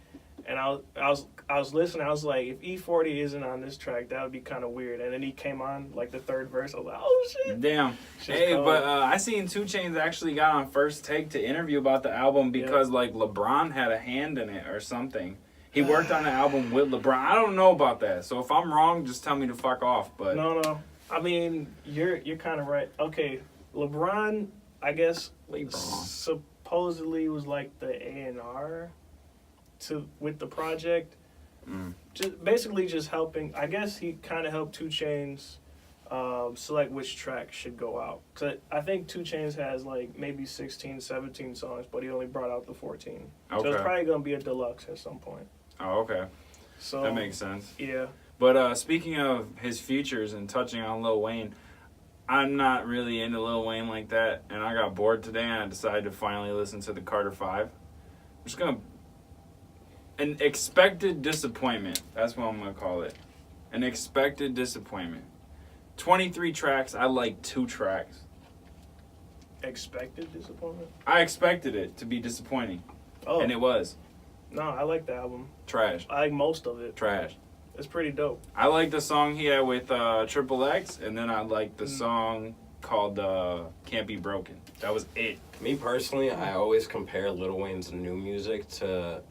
and I was listening. I was like, if E40 isn't on this track, that would be kind of weird. And then he came on like the third verse. I was like, oh shit. Damn. But I seen 2 Chainz actually got on First Take to interview about the album because like LeBron had a hand in it or something. He worked on the album with LeBron. I don't know about that. So if I'm wrong, just tell me to fuck off. But no. I mean, you're kind of right. Okay, LeBron, I guess supposedly was like the A&R with the project. Just helping. I guess he kind of helped 2 Chainz select which track should go out. Cause I think 2 Chainz has like maybe 16, 17 songs, but he only brought out the 14. Okay. So it's probably gonna be a deluxe at some point. Oh, okay. So that makes sense. Yeah. But speaking of his features and touching on Lil Wayne, I'm not really into Lil Wayne like that, and I got bored today and I decided to finally listen to the Carter 5. I'm just gonna... An expected disappointment. That's what I'm gonna call it. An expected disappointment. 23 tracks, I like 2 tracks. Expected disappointment? I expected it to be disappointing. Oh. And it was. No, I like the album. Trash. I like most of it. Trash. It's pretty dope. I like the song he had with Triple X, and then I like the song called Can't Be Broken. That was it. Me personally, I always compare Lil Wayne's new music to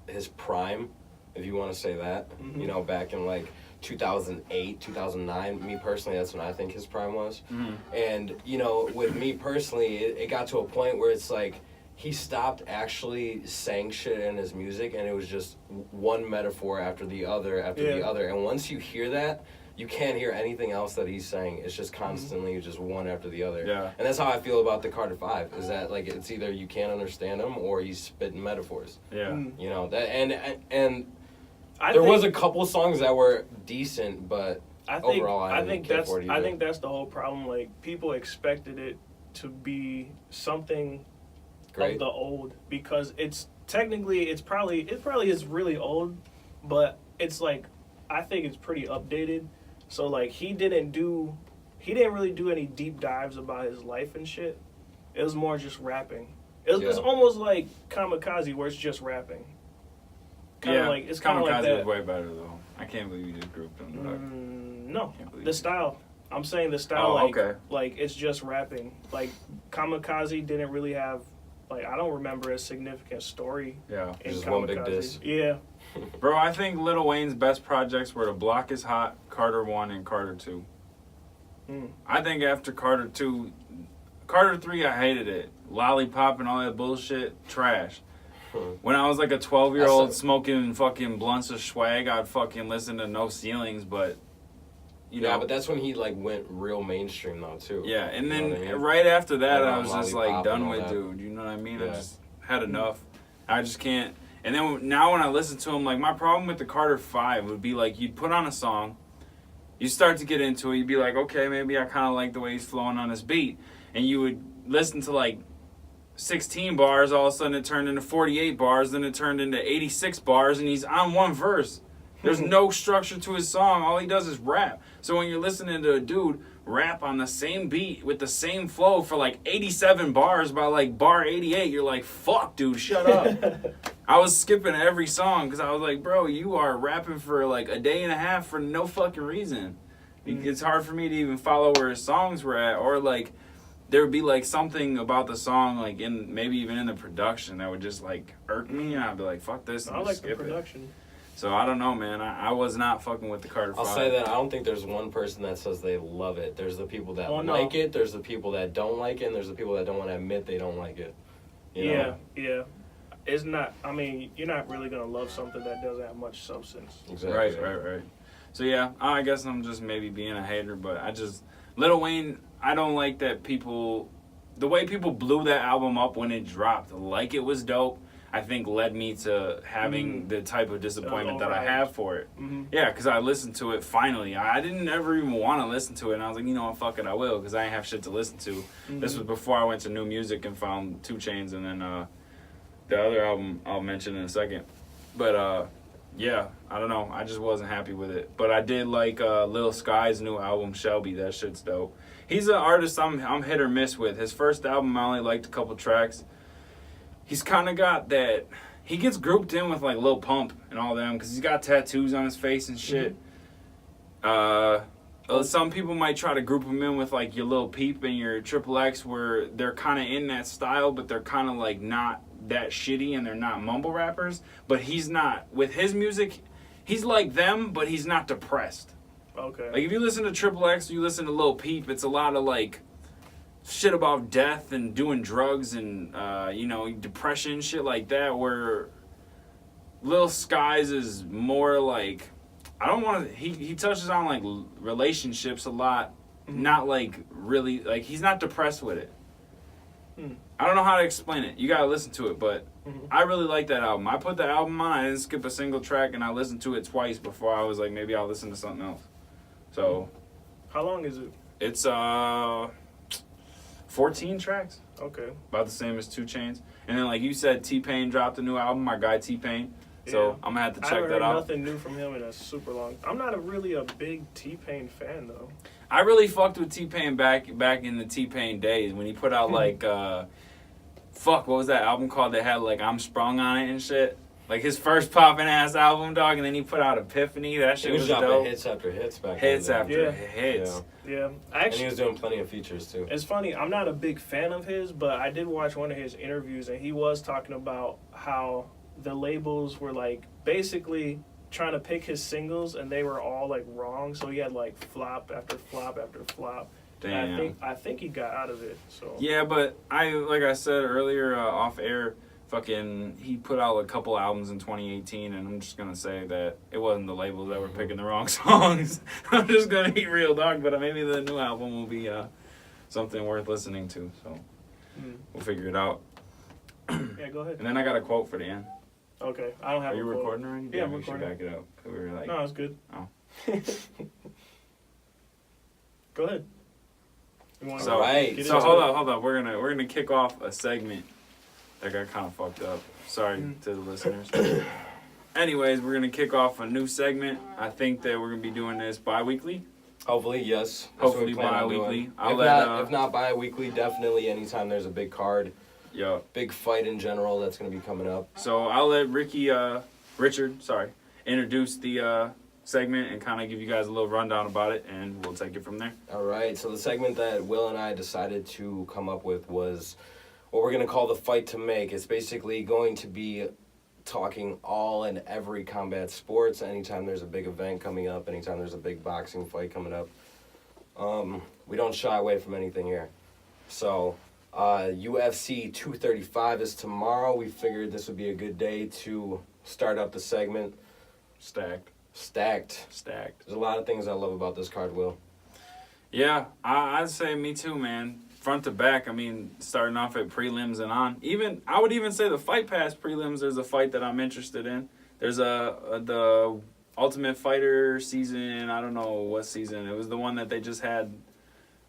his prime, if you want to say that. Mhm. You know, back in like 2008, 2009. Me personally, that's when I think his prime was. Mhm. And, you know, with me personally, it got to a point where it's like he stopped actually saying shit in his music, and it was just one metaphor after the other after the other. And once you hear that, you can't hear anything else that he's saying. It's just constantly just one after the other. Yeah. And that's how I feel about the Carter 5, is that like it's either you can't understand him or he's spitting metaphors. Yeah. You know, that and I there think, was a couple songs that were decent, but I think, overall I think didn't care that's for it I either. think that's the whole problem. Like people expected it to be something Great. of the old because it's technically it probably is really old, but it's like I think it's pretty updated. So like he didn't really do any deep dives about his life and shit. It was more just rapping. It's almost like Kamikaze where it's just rapping. Kinda like it's kind of like Kamikaze that. was way better though. I can't believe you just grouped them. dog. No, Can't believe the it. style. I'm saying the style. Oh, like, okay. like it's just rapping. Like Kamikaze didn't really have. Like I don't remember a significant story Yeah. in Just Kamikaze. one big diss. Yeah. Bro, I think Lil Wayne's best projects were The Block is Hot, Carter 1, and Carter 2. I think after Carter 2, Carter 3, I hated it. Lollipop and all that bullshit, trash. When I was like a 12-year-old That's smoking fucking blunts of swag, I'd fucking listen to No Ceilings, but, you know. Yeah, but that's when he like went real mainstream though too. Yeah, and You know then what I mean? right after that, Like I on was just Lollipop like done and all with that. dude. You know what I mean? I Yeah. just had enough. I just can't. And then now when I listen to him, like my problem with the Carter 5 would be like you'd put on a song, you start to get into it, you'd be like, okay, maybe I kind of like the way he's flowing on his beat, and you would listen to like 16 bars, all of a sudden it turned into 48 bars, then it turned into 86 bars, and he's on one verse. There's no structure to his song. All he does is rap. So when you're listening to a dude rap on the same beat with the same flow for like 87 bars by like bar 88, you're like, fuck, dude, shut up. I was skipping every song because I was like, bro, you are rapping for like a day and a half for no fucking reason. It's hard for me to even follow where his songs were at, or like there would be like something about the song, like in maybe even in the production, that would just like irk me, and I'd be like, fuck this, and I just like the skip it. production. So I don't know, man. I was not fucking with the Carter 5. I'll say that I don't think there's one person that says they love it. There's the people that Oh, no. like it, there's the people that don't like it, and there's the people that don't want to admit they don't like it. You know? Yeah. It's not. I mean, you're not really gonna love something that doesn't have much substance. Exactly. Right. So yeah, I guess I'm just maybe being a hater, but I just Lil Wayne. I don't like that the way people blew that album up when it dropped, like it was dope. I think led me to having the type of disappointment that I have for it. Mm-hmm. Yeah, because I listened to it finally. I didn't ever even want to listen to it, and I was like, you know what, fuck it, I will, because I ain't have shit to listen to. Mm-hmm. This was before I went to New Music and found 2 Chainz, and then the other album I'll mention in a second. But yeah, I don't know. I just wasn't happy with it. But I did like Lil Sky's new album, Shelby. That shit's dope. He's an artist I'm hit or miss with. His first album, I only liked a couple tracks. He's kind of got that. He gets grouped in with like Lil Pump and all them because he's got tattoos on his face and shit. Some people might try to group him in with like your Lil Peep and your Triple X, where they're kind of in that style, but they're kind of like not that shitty and they're not mumble rappers. But he's not. With his music, he's like them, but he's not depressed. Okay. Like if you listen to Triple X, you listen to Lil Peep, it's a lot of like shit about death and doing drugs and depression, shit like that, where Lil Skies is more like, I don't want to, he touches on like relationships a lot, not like really, like he's not depressed with it. I don't know how to explain it. You gotta listen to it, but I really like that album. I put the album on, I didn't skip a single track, and I listened to it twice before I was like, maybe I'll listen to something else. So How long is it? it's 14 tracks. Okay. About the same as 2 Chainz. And then like you said, T-Pain dropped a new album, my guy T-Pain. So Yeah. I'm gonna have to I check haven't that heard out. nothing new from him in a super long. I'm not really a big T-Pain fan though. I really fucked with T-Pain back in the T-Pain days when he put out like what was that album called that had like I'm Sprung on it and shit? Like his first popping ass album, dog, and then he put out Epiphany. That He shit was was dropping dope. hits after hits back Hits then. after Yeah. hits. Yeah. Yeah, And he actually, was doing plenty of features too. it's funny. I'm not a big fan of his, but I did watch one of his interviews, and he was talking about how the labels were like basically trying to pick his singles, and they were all like wrong. So he had like flop after flop after flop. And Damn. I think he got out of it. So Yeah, but like I said earlier off air, fucking he put out a couple albums in 2018, and I'm just gonna say that it wasn't the labels that were picking the wrong songs. I'm just gonna be real, dog. But maybe the new album will be something worth listening to. So we'll figure it out. yeah, go ahead. And then I got a quote for the end. Okay, I don't have. Are you a quote. recording already? Yeah, I'm we should recording. back it up. 'Cause we were like, No, it's good. Oh. Go ahead. You wanna So, Right. get so into hold it? up, hold up. We're gonna kick off a segment that got kind of fucked up. Sorry to the listeners. Anyways, we're gonna kick off a new segment. I think that we're gonna be doing this bi-weekly. Hopefully, yes. That's Hopefully what we plan on bi-weekly. doing. I'll If let, not, if not bi-weekly, definitely anytime there's a big card, Yo. big fight in general that's gonna be coming up. So I'll let Richard, introduce the segment and kind of give you guys a little rundown about it, and we'll take it from there. All right. So the segment that Will and I decided to come up with was what we're gonna call the fight to make. It's basically going to be talking all and every combat sports. Anytime there's a big event coming up, anytime there's a big boxing fight coming up, we don't shy away from anything here. So UFC 235 is tomorrow. We figured this would be a good day to start up the segment. Stacked. There's a lot of things I love about this card, Will. Yeah, I'd say me too, man. Front to back, I mean, starting off at prelims and on. I would even say the Fight Pass prelims, there's a fight that I'm interested in. There's the Ultimate Fighter season, I don't know what season. It was the one that they just had.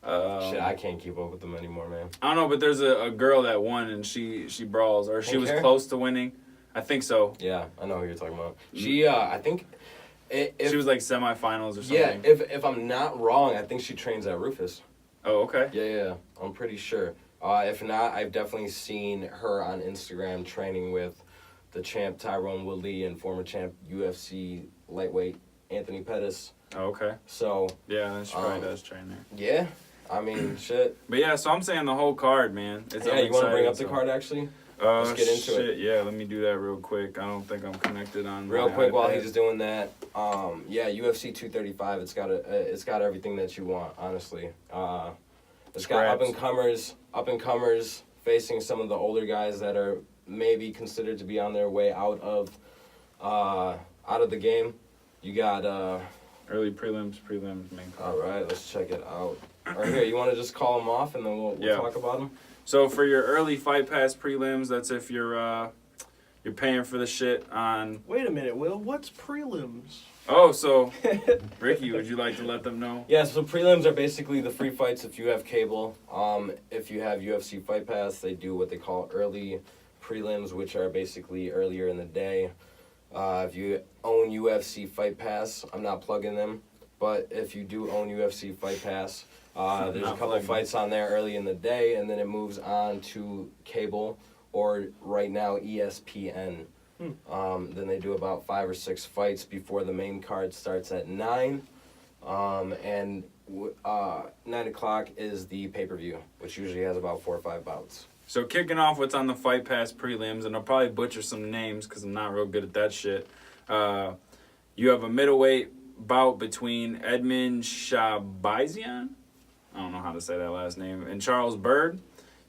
Shit, I can't keep up with them anymore, man. I don't know, but there's a girl that won and she brawls, or she Pink was hair? close to winning. I think so. Yeah, I know who you're talking about. She, I think... She was like semifinals or something. Yeah, if I'm not wrong, I think she trains at Rufus. Oh, okay. Yeah, I'm pretty sure. If not, I've definitely seen her on Instagram training with the champ Tyrone Woodley and former champ UFC lightweight Anthony Pettis. Oh, okay. So, Yeah, then she probably does train there. yeah, I mean, shit. But yeah, so I'm saying the whole card, man. Yeah, you want to bring up the card, actually? Let's get into shit, it. Yeah, let me do that real quick. I don't think I'm connected on Real my quick, while iPad. he's doing that, yeah, UFC 235. It's got everything that you want, honestly. It's got up and comers facing some of the older guys that are maybe considered to be on their way out of the game. You got Early prelims, main card. all right. Let's check it out. Or here, you want to just call them off and then we'll Yeah. talk about them. So for your early Fight Pass prelims, that's if you're paying for the shit on. Wait a minute, Will. What's prelims? Oh, so Ricky, would you like to let them know? Yeah, so prelims are basically the free fights if you have cable. If you have UFC Fight Pass, they do what they call early prelims, which are basically earlier in the day. If you own UFC Fight Pass, I'm not plugging them, but if you do own UFC Fight Pass, there's a Not couple plugging. fights on there early in the day, and then it moves on to cable, or right now ESPN. Then they do about 5 or 6 fights before the main card starts at 9. And 9 o'clock is the pay-per-view, which usually has about 4 or 5 bouts. So kicking off what's on the Fight Pass prelims, and I'll probably butcher some names because I'm not real good at that shit. You have a middleweight bout between Edmund Shabazian, I don't know how to say that last name, and Charles Byrd.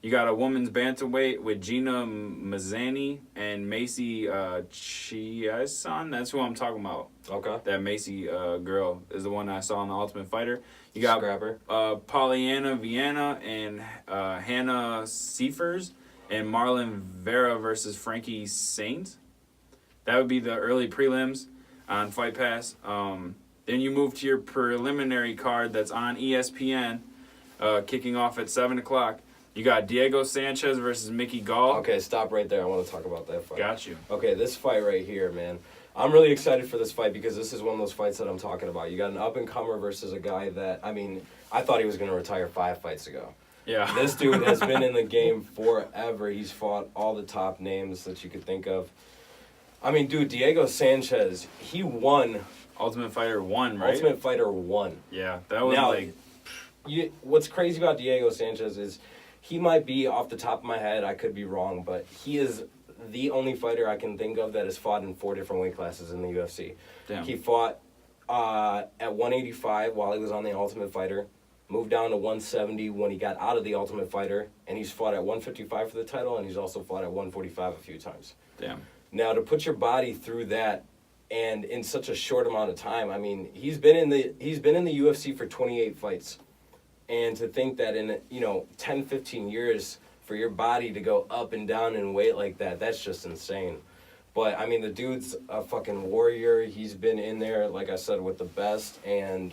You got a women's bantamweight with Gina Mazzani and Macy Chiasson. That's who I'm talking about. Okay. That Macy girl is the one I saw in the Ultimate Fighter. You got Scrapper. Pollyanna Vienna and Hannah Seifers and Marlon Vera versus Frankie Saint. That would be the early prelims on Fight Pass. Then you move to your preliminary card that's on ESPN, kicking off at 7 o'clock. You got Diego Sanchez versus Mickey Gall. Okay, stop right there. I want to talk about that fight. Got you. Okay, this fight right here, man. I'm really excited for this fight because this is one of those fights that I'm talking about. You got an up-and-comer versus a guy that, I mean, I thought he was going to retire 5 fights ago. Yeah. This dude has been in the game forever. He's fought all the top names that you could think of. I mean, dude, Diego Sanchez, he won. Ultimate Fighter 1, right? Ultimate Fighter 1. Yeah, that was Now, like... what's crazy about Diego Sanchez is he might be, off the top of my head, I could be wrong, but he is the only fighter I can think of that has fought in 4 different weight classes in the UFC. Damn. He fought at 185 while he was on the Ultimate Fighter, moved down to 170 when he got out of the Ultimate Fighter, and he's fought at 155 for the title, and he's also fought at 145 a few times. Damn. Now, to put your body through that, and in such a short amount of time, I mean, he's been in the UFC for 28 fights. And to think that in, 10, 15 years for your body to go up and down in weight like that, that's just insane. But, I mean, the dude's a fucking warrior. He's been in there, like I said, with the best. And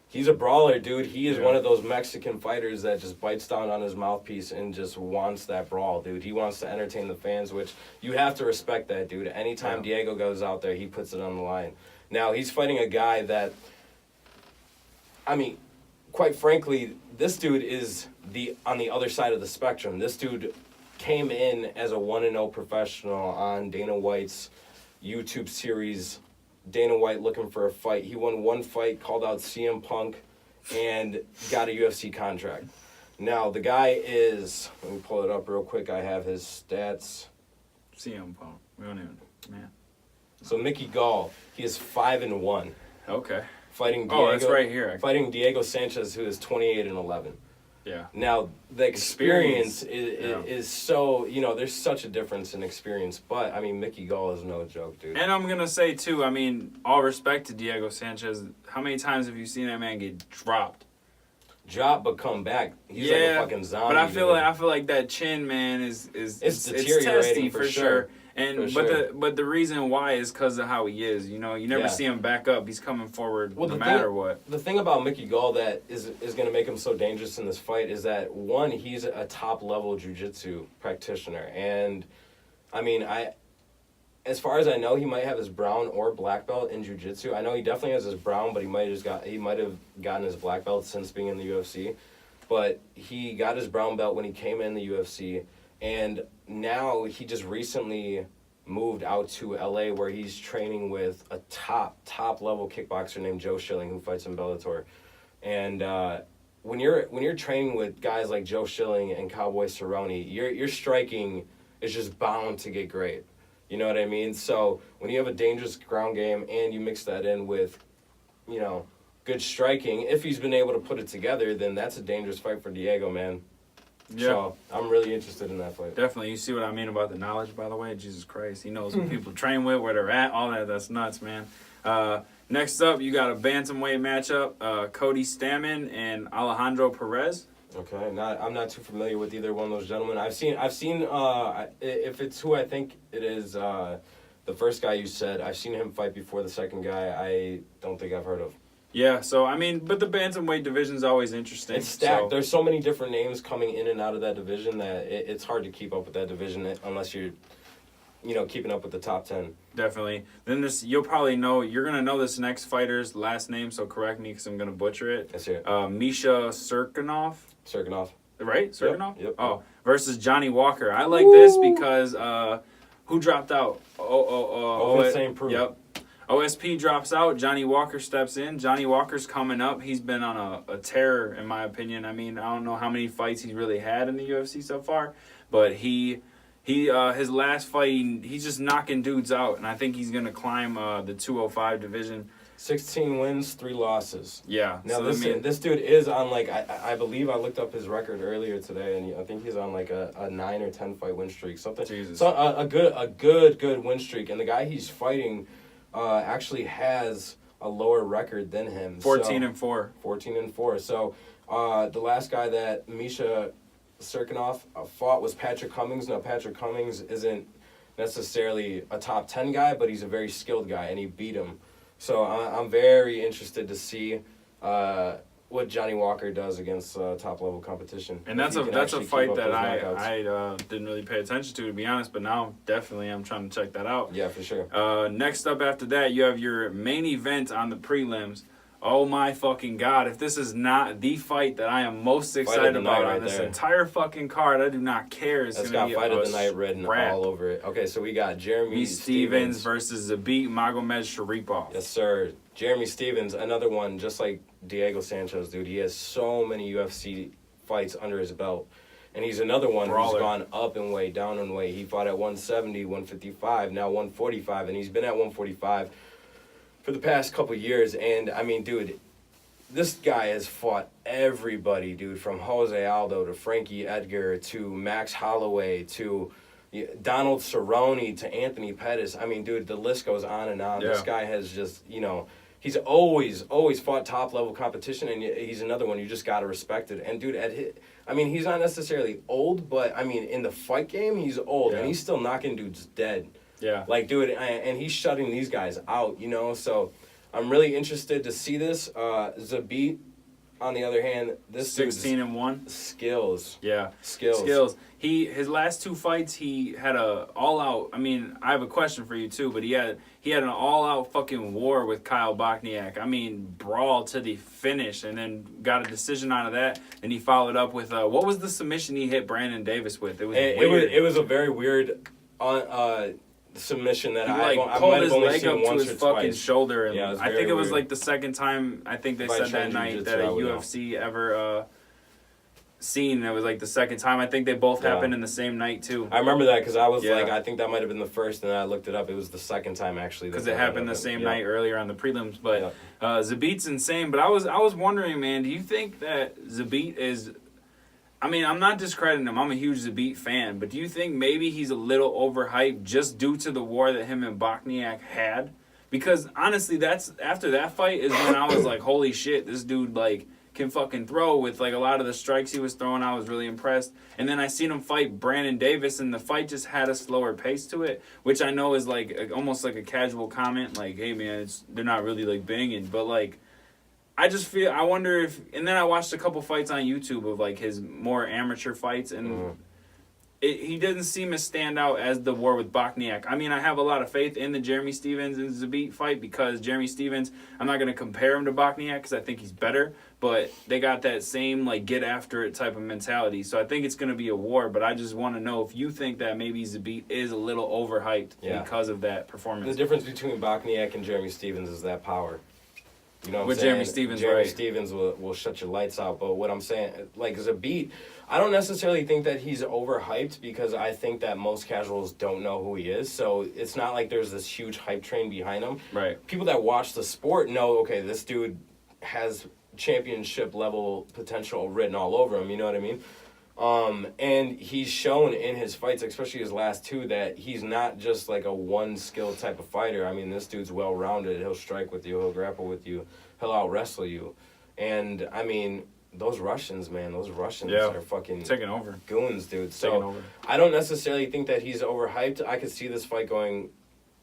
he's a brawler, dude. He is one of those Mexican fighters that just bites down on his mouthpiece and just wants that brawl, dude. He wants to entertain the fans, which you have to respect that, dude. Anytime Diego goes out there, he puts it on the line. Now, he's fighting a guy that, I mean, quite frankly, this dude is on the other side of the spectrum. This dude came in as a 1-0 professional on Dana White's YouTube series, Dana White Looking for a Fight. He won one fight, called out CM Punk, and got a UFC contract. Now, the guy is, let me pull it up real quick. I have his stats. CM Punk. We don't even, man. So Mickey Gall, he is 5-1. Okay. Fighting Diego, that's right here. Actually. Fighting Diego Sanchez, who is 28-11. Yeah. Now, the experience is so, there's such a difference in experience. But, I mean, Mickey Gall is no joke, dude. And I'm going to say, too, I mean, all respect to Diego Sanchez. How many times have you seen that man get dropped? Drop, but come back. He's like a fucking zombie. But I feel like that chin, man, is deteriorating testy for sure. And For but the reason why is because of how he is. You never see him back up. He's coming forward no matter what. The thing about Mickey Gall that is going to make him so dangerous in this fight is that, one, he's a top-level jiu-jitsu practitioner. And, I mean, as far as I know, he might have his brown or black belt in jiu-jitsu. I know he definitely has his brown, but he might have gotten his black belt since being in the UFC. But he got his brown belt when he came in the UFC. And now he just recently moved out to LA where he's training with a top level kickboxer named Joe Schilling who fights in Bellator. And when you're training with guys like Joe Schilling and Cowboy Cerrone, your striking is just bound to get great. You know what I mean? So when you have a dangerous ground game and you mix that in with, good striking, if he's been able to put it together, then that's a dangerous fight for Diego, man. Yeah. So I'm really interested in that fight. Definitely. You see what I mean about the knowledge, by the way? Jesus Christ. He knows who people train with, where they're at, all that. That's nuts, man. Next up, you got a bantamweight matchup. Cody Stamann and Alejandro Perez. Okay. I'm not too familiar with either one of those gentlemen. I've seen if it's who I think it is, the first guy you said, I've seen him fight before. The second guy, I don't think I've heard of. Yeah, so, I mean, but the bantamweight division's always interesting. It's stacked. So. There's so many different names coming in and out of that division that it's hard to keep up with that division unless you're, keeping up with the top 10. Definitely. Then you're going to know this next fighter's last name, so correct me because I'm going to butcher it. That's it. Misha Serkinov. Serkinov. Right? Serkinov? Yep. Oh, versus Johnny Walker. I like this because who dropped out? Same proof. Yep. OSP drops out. Johnny Walker steps in. Johnny Walker's coming up. He's been on a tear, in my opinion. I mean, I don't know how many fights he's really had in the UFC so far, but he his last fight, he's just knocking dudes out, and I think he's going to climb the 205 division. 16 wins, 3 losses. Yeah. Now, this dude is on, I believe I looked up his record earlier today, and I think he's on, a 9 or 10 fight win streak. Something. Jesus. So, a good win streak. And the guy he's fighting actually has a lower record than him. 14-4. 14-4. So, the last guy that Misha Serkinov fought was Patrick Cummings. Now, Patrick Cummings isn't necessarily a top 10 guy, but he's a very skilled guy, and he beat him. So I'm very interested to see what Johnny Walker does against top-level competition. And that's a fight that I didn't really pay attention to be honest, but now definitely I'm trying to check that out. Yeah, for sure. Next up after that, you have your main event on the prelims. Oh my fucking God, if this is not the fight that I am most Fight of excited the night about right on this there. entire fucking card, I do not care. It's That's going to got be fight of the night written rap. all over it. Okay, so we got Jeremy Stevens versus Zabit Magomed Sharipov. Yes, sir. Jeremy Stevens, another one, just like Diego Sanchez, dude. He has so many UFC fights under his belt. And he's another one Brawler. who's gone up in weight, down in weight. He fought at 170, 155, now 145, and he's been at 145 for the past couple years. And, I mean, dude, this guy has fought everybody, dude, from Jose Aldo to Frankie Edgar to Max Holloway to Donald Cerrone to Anthony Pettis. I mean, dude, the list goes on and on. Yeah. This guy has just, he's always fought top-level competition, and he's another one you just got to respect it. And, dude, he's not necessarily old, but, I mean, in the fight game, he's old, and he's still knocking dudes dead. Yeah. Like, dude, and he's shutting these guys out, so I'm really interested to see this. Zabit, on the other hand, this 16-1. Skills. Yeah. Skills. His last two fights, he had a all-out. I mean, I have a question for you too, but he had an all-out fucking war with Kyle Bochniak. I mean, brawl to the finish, and then got a decision out of that. And he followed up with what was the submission he hit Brandon Davis with? It was weird. It was a very weird submission that he I pulled might his have only leg seen up to once his or fucking twice. shoulder, and Yeah, it was I very think it was weird. like the second time. I think they If I said that trained night jiu-jitsu, that a I would know. UFC ever seen. It was like the second time. I think they both happened in the same night too. I remember that because I was Yeah. like, I think that might have been the first, and then I looked it up. It was the second time actually. Because it happened the same night earlier on the prelims, but Yeah. Zabit's insane. But I was wondering, man, do you think that Zabit is? I mean, I'm not discrediting him. I'm a huge Zabit fan, but do you think maybe he's a little overhyped just due to the war that him and Bochniak had? Because honestly, that's after that fight is when I was like, holy shit, this dude like can fucking throw with like a lot of the strikes he was throwing. I was really impressed. And then I seen him fight Brandon Davis, and the fight just had a slower pace to it, which I know is like almost like a casual comment, like, hey man, they're not really like banging, but like I just I wonder if, and then I watched a couple fights on YouTube of like his more amateur fights, and he doesn't seem as stand out as the war with Bochniak. I mean, I have a lot of faith in the Jeremy Stevens and Zabit fight because Jeremy Stevens, I'm not going to compare him to Bochniak because I think he's better, but they got that same like get after it type of mentality. So I think it's going to be a war, but I just want to know if you think that maybe Zabit is a little overhyped because of that performance. The difference between Bochniak and Jeremy Stevens is that power. You know what I'm With saying? Jeremy Stevens, Jeremy right. Stevens will shut your lights out. But what I'm saying, like, Zabit, I don't necessarily think that he's overhyped because I think that most casuals don't know who he is. So it's not like there's this huge hype train behind him. Right. People that watch the sport know, okay, this dude has championship level potential written all over him. You know what I mean? And he's shown in his fights, especially his last two, that he's not just like a one skill type of fighter. I mean, this dude's well rounded. He'll strike with you. He'll grapple with you. He'll out wrestle you. And I mean, those Russians, man, are fucking taking over. goons, dude. Taking So over. I don't necessarily think that he's overhyped. I could see this fight going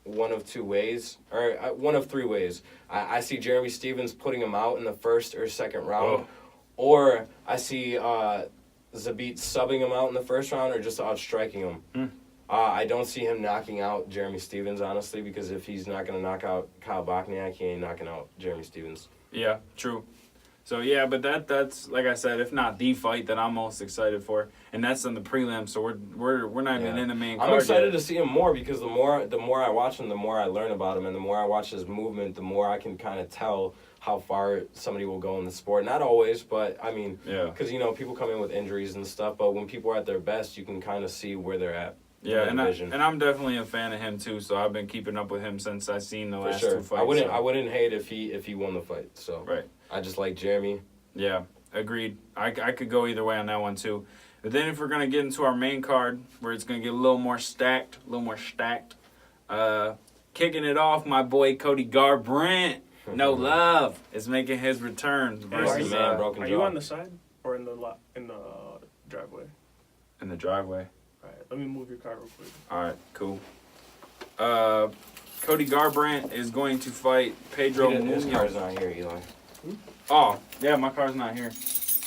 one of two ways, or one of three ways. I see Jeremy Stevens putting him out in the first or second round, or I see Zabit subbing him out in the first round or just outstriking him. I don't see him knocking out Jeremy Stevens, honestly, because if he's not going to knock out Kyle Bochniak, he ain't knocking out Jeremy Stevens. Yeah, true. So yeah, but that's like I said, if not the fight that I'm most excited for, and that's in the prelim. So we're not even in the main card I'm excited yet. to see him more because the more I watch him, the more I learn about him, and the more I watch his movement, the more I can kind of tell how far somebody will go in the sport. Not always, but I mean, because people come in with injuries and stuff. But when people are at their best, you can kind of see where they're at. Yeah, and I'm definitely a fan of him too. So I've been keeping up with him since I seen the last two fights. I wouldn't hate if he won the fight. So right. I just like Jeremy. Yeah, agreed. I could go either way on that one too. But then if we're gonna get into our main card, where it's gonna get a little more stacked, kicking it off, my boy Cody Garbrandt, no love, is making his return versus Are you on the side or in the driveway? In the driveway. All right, let me move your car real quick. All right, cool. Cody Garbrandt is going to fight Pedro Munoz. His car's not here, Eli. Oh, yeah, my car's not here.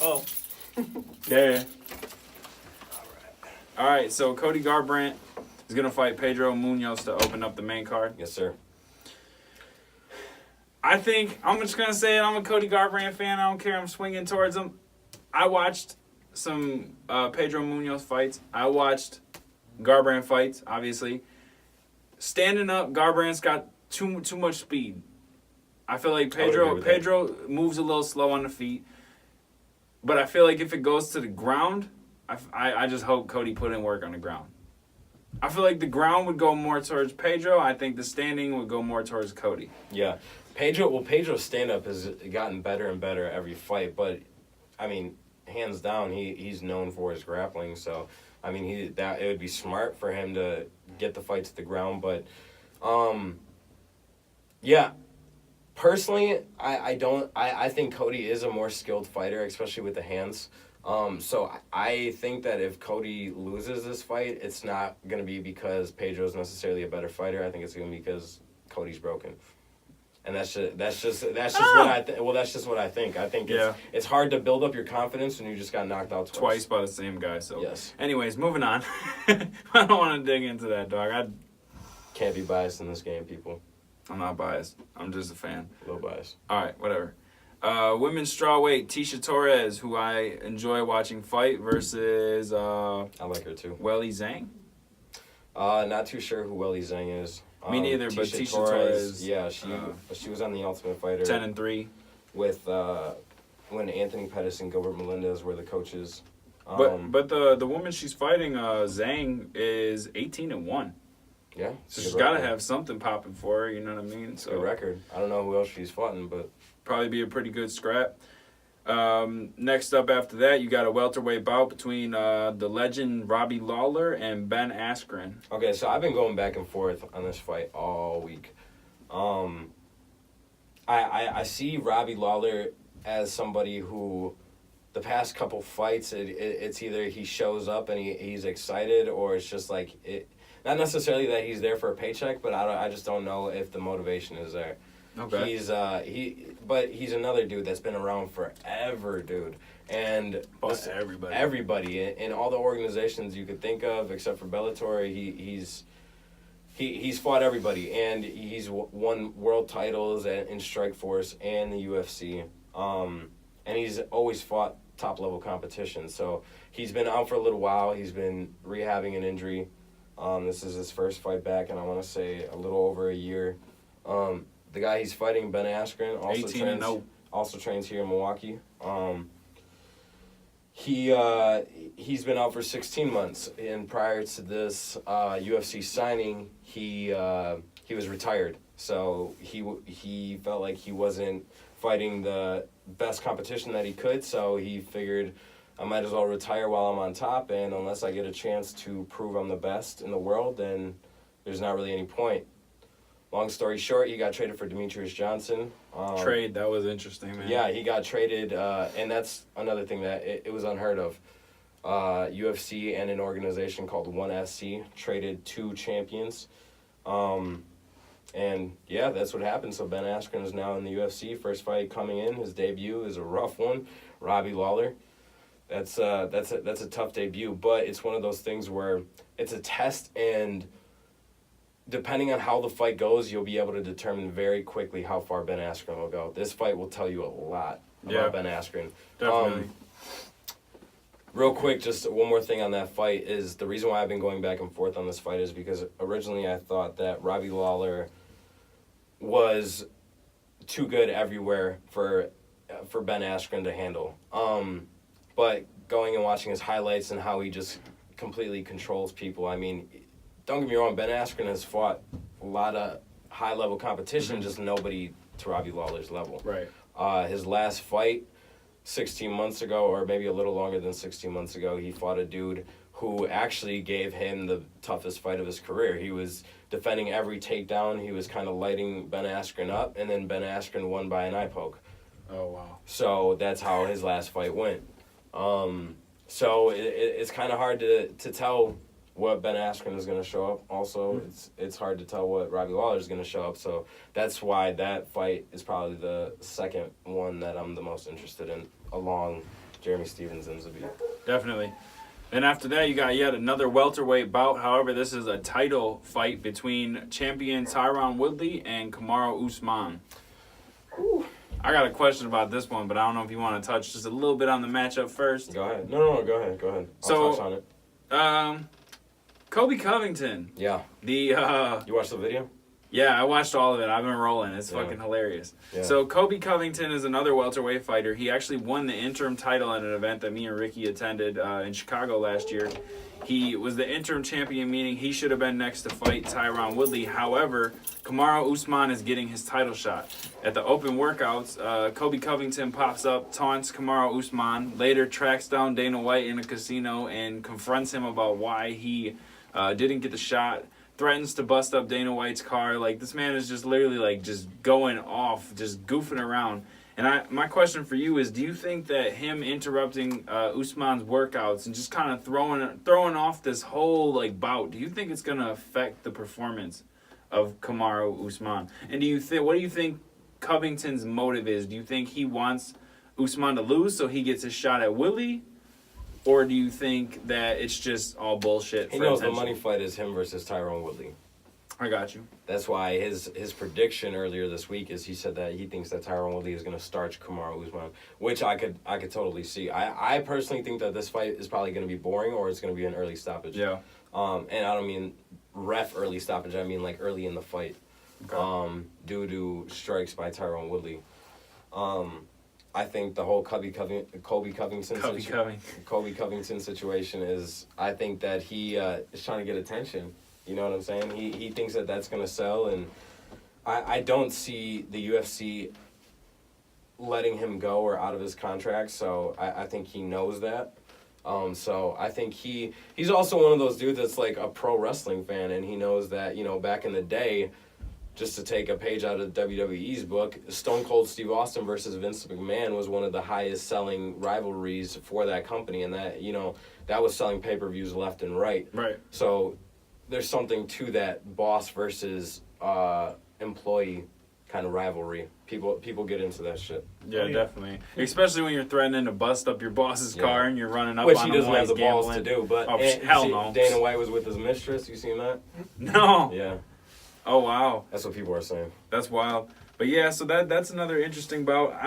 Oh. Yeah. All right, so Cody Garbrandt is going to fight Pedro Munoz to open up the main card. Yes, sir. I think I'm just gonna say it. I'm a Cody Garbrandt fan. I don't care. I'm swinging towards him. I watched some Pedro Munoz fights. I watched Garbrandt fights. Obviously, standing up, Garbrandt's got too much speed. I feel like Pedro moves a little slow on the feet. But I feel like if it goes to the ground, I just hope Cody put in work on the ground. I feel like the ground would go more towards Pedro. I think the standing would go more towards Cody. Yeah. Pedro's stand-up has gotten better and better every fight. But, I mean, hands down, he's known for his grappling. So, I mean, it would be smart for him to get the fight to the ground. But, yeah. Personally, I think Cody is a more skilled fighter, especially with the hands. So I think that if Cody loses this fight, it's not going to be because Pedro's necessarily a better fighter. I think it's going to be because Cody's broken. And that's just what I think. I think it's hard to build up your confidence when you just got knocked out twice by the same guy. So yes. Anyways, moving on. I don't want to dig into that, dog. Can't be biased in this game, people. I'm not biased. I'm just a fan. A little biased. All right, whatever. Women's strawweight, Tisha Torres, who I enjoy watching fight, versus I like her too. Weili Zhang. Not too sure who Weili Zhang is. Me neither, but Tisha Torres. Yeah, she was on the Ultimate Fighter. 10-3. With when Anthony Pettis and Gilbert Melendez were the coaches. But the woman she's fighting, Zhang, is 18-1. Yeah. So she's got to have something popping for her, you know what I mean? So good record. I don't know who else she's fought in, but probably be a pretty good scrap. Next up after that, you got a welterweight bout between the legend Robbie Lawler and Ben Askren. Okay, so I've been going back and forth on this fight all week. I see Robbie Lawler as somebody who, the past couple fights, it's either he shows up and he's excited, or it's just like it. Not necessarily that he's there for a paycheck, but I just don't know if the motivation is there. Okay. He's another dude that's been around forever, dude. And everybody in all the organizations you could think of, except for Bellator, he's fought everybody, and he's won world titles in Strikeforce and the UFC. And he's always fought top level competition. So he's been out for a little while. He's been rehabbing an injury. This is his first fight back, and I want to say a little over a year. The guy he's fighting, Ben Askren, also trains here in Milwaukee. He's been out for 16 months, and prior to this UFC signing, he was retired. So he felt like he wasn't fighting the best competition that he could, so he figured, I might as well retire while I'm on top, and unless I get a chance to prove I'm the best in the world, then there's not really any point. Long story short, he got traded for Demetrius Johnson. That was interesting, man. Yeah, he got traded, and that's another thing that it was unheard of. UFC and an organization called 1SC traded two champions. And yeah, that's what happened. So Ben Askren is now in the UFC. First fight coming in, his debut is a rough one. Robbie Lawler. That's a tough debut, but it's one of those things where it's a test, and depending on how the fight goes, you'll be able to determine very quickly how far Ben Askren will go. This fight will tell you a lot about Ben Askren. Definitely. Real quick, just one more thing on that fight is the reason why I've been going back and forth on this fight is because originally I thought that Robbie Lawler was too good everywhere for Ben Askren to handle. But going and watching his highlights and how he just completely controls people, I mean, don't get me wrong, Ben Askren has fought a lot of high-level competition, just nobody to Robbie Lawler's level. Right. His last fight, 16 months ago, or maybe a little longer than 16 months ago, he fought a dude who actually gave him the toughest fight of his career. He was defending every takedown. He was kind of lighting Ben Askren up, and then Ben Askren won by an eye poke. Oh, wow. So that's how his last fight went. So it's kind of hard to tell what Ben Askren is going to show up. Also, it's hard to tell what Robbie Lawler is going to show up. So that's why that fight is probably the second one that I'm the most interested in, along Jeremy Stephens and Zabit. Definitely. And after that, you got yet another welterweight bout. However, this is a title fight between champion Tyron Woodley and Kamaru Usman. I got a question about this one, but I don't know if you want to touch just a little bit on the matchup first. Go ahead. No, go ahead. I'll touch on it. Kobe Covington. Yeah. You watched the video? Yeah, I watched all of it. I've been rolling. It's fucking hilarious. Yeah. So Kobe Covington is another welterweight fighter. He actually won the interim title at an event that me and Ricky attended in Chicago last year. He was the interim champion, meaning he should have been next to fight Tyron Woodley. However, Kamaru Usman is getting his title shot. At the open workouts, Kobe Covington pops up, taunts Kamaru Usman, later tracks down Dana White in a casino and confronts him about why he didn't get the shot. Threatens to bust up Dana White's car. Like, this man is just literally, like, just going off, just goofing around. And my question for you is, do you think that him interrupting Usman's workouts and just kind of throwing off this whole, like, bout, do you think it's going to affect the performance of Kamaru Usman? And what do you think Covington's motive is? Do you think he wants Usman to lose so he gets his shot at Willie? Or do you think that it's just all bullshit? He knows the money fight is him versus Tyron Woodley. I got you. That's why his prediction earlier this week is he said that he thinks that Tyron Woodley is going to starch Kamaru Usman, which I could totally see. I personally think that this fight is probably going to be boring or it's going to be an early stoppage. Yeah. And I don't mean ref early stoppage. I mean like early in the fight. Okay. Due to strikes by Tyron Woodley. I think the whole Kobe Covington situation is, I think that he is trying to get attention. You know what I'm saying? He thinks that that's going to sell, and I don't see the UFC letting him go or out of his contract, so I think he knows that. So I think he's also one of those dudes that's like a pro wrestling fan, and he knows that, you know, back in the day, just to take a page out of WWE's book, Stone Cold Steve Austin versus Vince McMahon was one of the highest selling rivalries for that company, and that, you know, that was selling pay-per-views left and right. Right. So there's something to that boss versus employee kind of rivalry. People get into that shit. Yeah, definitely. Especially when you're threatening to bust up your boss's car and you're running up which on he him doesn't while have he's the balls gambling. to do. But hell no. Dana White was with his mistress. You seen that? No. Yeah. Oh wow. That's what people are saying. That's wild. But yeah, so that's another interesting bout.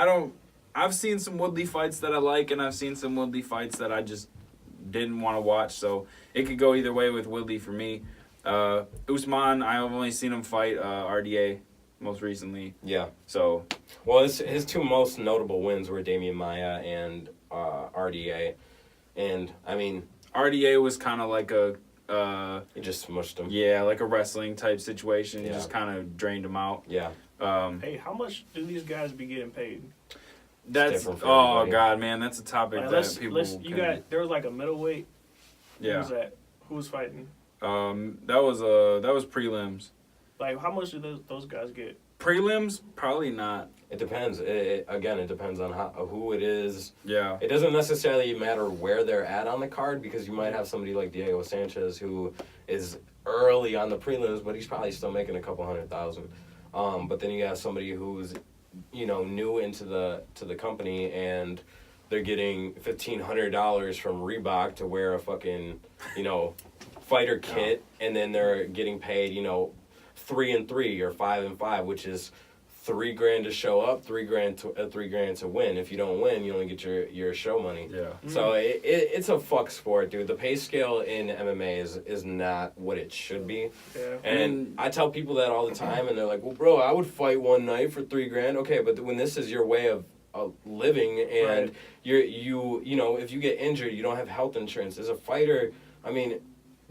I've seen some Woodley fights that I like, and I've seen some Woodley fights that I just didn't want to watch. So it could go either way with Woodley for me. Usman, I've only seen him fight RDA most recently. Yeah. So. Well, his two most notable wins were Damian Maia and RDA, and I mean RDA was kind of like a. He just smushed him. Yeah, like a wrestling type situation. Yeah. Just kind of drained him out. Yeah. Hey, how much do these guys be getting paid? That's God, man, that's a topic that people. There was like a middleweight. Yeah. Who was that? Who was fighting? That was prelims. Like, how much do those guys get? Prelims, probably not. It depends. It depends on who it is. Yeah. It doesn't necessarily matter where they're at on the card, because you might have somebody like Diego Sanchez who is early on the prelims, but he's probably still making a couple $100,000. But then you have somebody who's, you know, new into the company, and they're getting $1,500 from Reebok to wear a fucking, you know, fighter kit, and then they're getting paid, you know, 3 and 3 or 5 and 5, which is $3,000 to show up, $3,000 to win. If you don't win, you only get your show money. Yeah. So it's a fuck sport, dude. The pay scale in MMA is not what it should be. Yeah. And I tell people that all the time, and they're like, "Well, bro, I would fight one night for $3,000." Okay, but when this is your way of living, and right. you know, if you get injured, you don't have health insurance. As a fighter, I mean,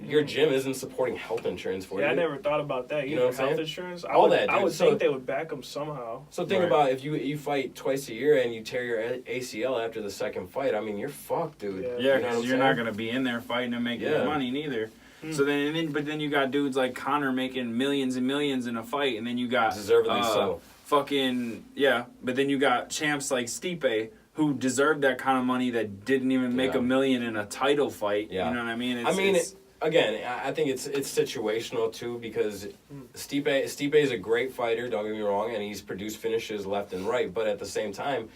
your gym isn't supporting health insurance for you. Yeah, I never thought about that. You know what I'm health saying? insurance. All that, dude. I would So- think they would back them somehow. So think Right. about if you fight twice a year and you tear your ACL after the second fight. I mean, you're fucked, dude. Yeah. Yeah, You know what because I'm you're not saying? gonna be in there fighting and making Yeah. money neither. So but then you got dudes like Conor making millions and millions in a fight, and then you got Deservedly so. But then you got champs like Stipe, who deserved that kind of money, that didn't even make Yeah. $1 million in a title fight. Yeah. You know what I mean? Again, I think it's situational too, because Stipe is a great fighter, don't get me wrong, and he's produced finishes left and right. But at the same time,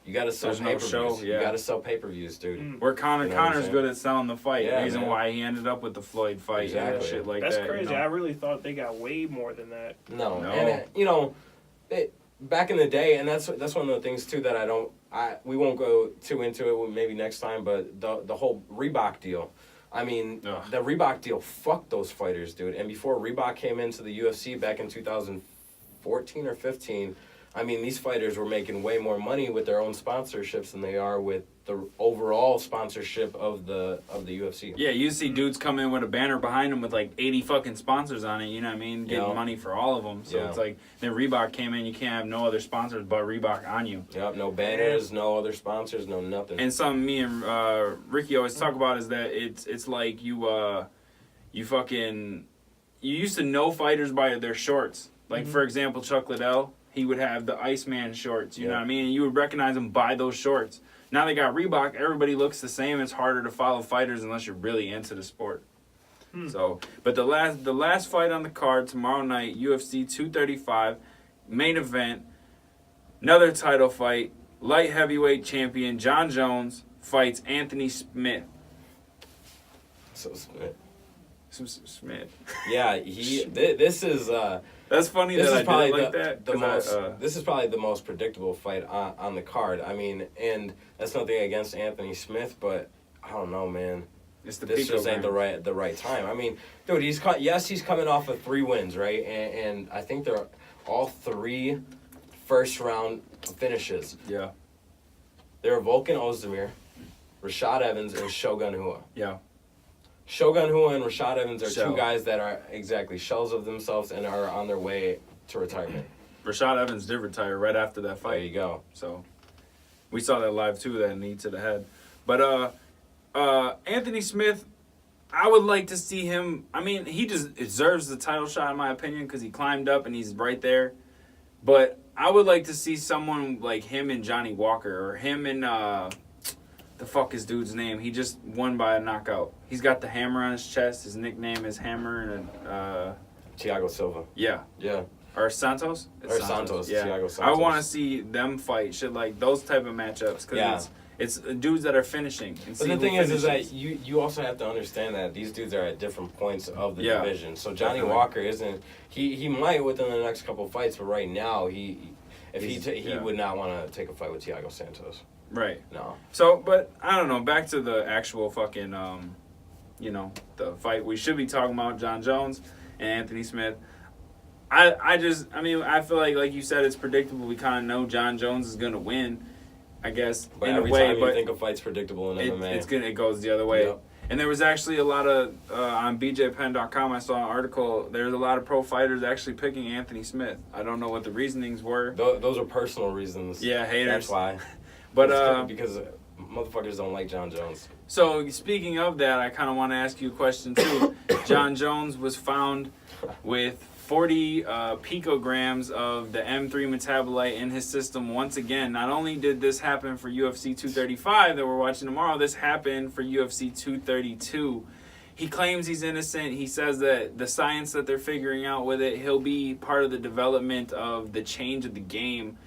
you got to sell There's no pay-per-views. show, yeah. You got to sell pay-per-views, dude. Where You know what I'm Connor's saying? good at selling the fight. Yeah, Reason man. why he ended up with the Floyd fight and Exactly. shit like That's that. crazy. You know? I really thought they got way more than that. No. No. And you know, back in the day, and that's one of the things too that we won't go too into it maybe next time, but the whole Reebok deal. I mean, the Reebok deal fucked those fighters, dude. And before Reebok came into the UFC back in 2014 or 15, I mean, these fighters were making way more money with their own sponsorships than they are with the overall sponsorship of the UFC. Yeah, you see dudes come in with a banner behind them with like 80 fucking sponsors on it, you know what I mean? Getting money for all of them. So it's like, then Reebok came in, you can't have no other sponsors but Reebok on you. Yep, no banners, no other sponsors, no nothing. And something me and Ricky always talk about is that it's like you used to know fighters by their shorts. Like, for example, Chuck Liddell, he would have the Iceman shorts, you know what I mean? And you would recognize them by those shorts. Now they got Reebok, everybody looks the same. It's harder to follow fighters unless you're really into the sport. So, but the last fight on the card tomorrow night, UFC 235, main event, another title fight, light heavyweight champion John Jones fights Anthony Smith. So Smith. Smith. Yeah, this is... That's funny this that is I probably did it like that. This is probably the most predictable fight on the card. I mean, and that's nothing against Anthony Smith, but I don't know, man. This just ain't the right time. I mean, dude, he's coming off of 3 wins, right? And I think they're all 3 first round finishes. Yeah. They're Volkan Ozdemir, Rashad Evans, and Shogun Rua. Yeah. Shogun Rua and Rashad Evans are Shell. 2 guys that are exactly shells of themselves and are on their way to retirement. Rashad Evans did retire right after that fight. There you go. So we saw that live too, that knee to the head. But Anthony Smith, I would like to see him. I mean, he just deserves the title shot in my opinion because he climbed up and he's right there. But I would like to see someone like him and Johnny Walker or him and the fuck his dude's name. He just won by a knockout. He's got the hammer on his chest. His nickname is Hammer and Thiago Silva. Yeah. Yeah. Or Santos? Or Santos. Yeah. Thiago Santos. I want to see them fight. Shit like those type of matchups. Because it's dudes that are finishing. And but the thing is that you also have to understand that these dudes are at different points of the division. So Johnny Walker isn't... He might within the next couple of fights, but right now he would not want to take a fight with Thiago Santos. Right. No. So, but I don't know. Back to the actual fucking, the fight we should be talking about, John Jones and Anthony Smith. I feel like you said, it's predictable. We kind of know John Jones is going to win, I guess, but in every a way. time you think a fight's predictable in MMA. It goes the other way. Yep. And there was actually a lot of, on BJPenn.com, I saw an article, there's a lot of pro fighters actually picking Anthony Smith. I don't know what the reasonings were. Those are personal reasons. Yeah, haters. That's why. But because motherfuckers don't like John Jones. So speaking of that, I kind of want to ask you a question too. John Jones was found with 40 picograms of the M3 metabolite in his system once again. Not only did this happen for UFC 235 that we're watching tomorrow, this happened for UFC 232. He claims he's innocent. He says that the science that they're figuring out with it, he'll be part of the development of the change of the game.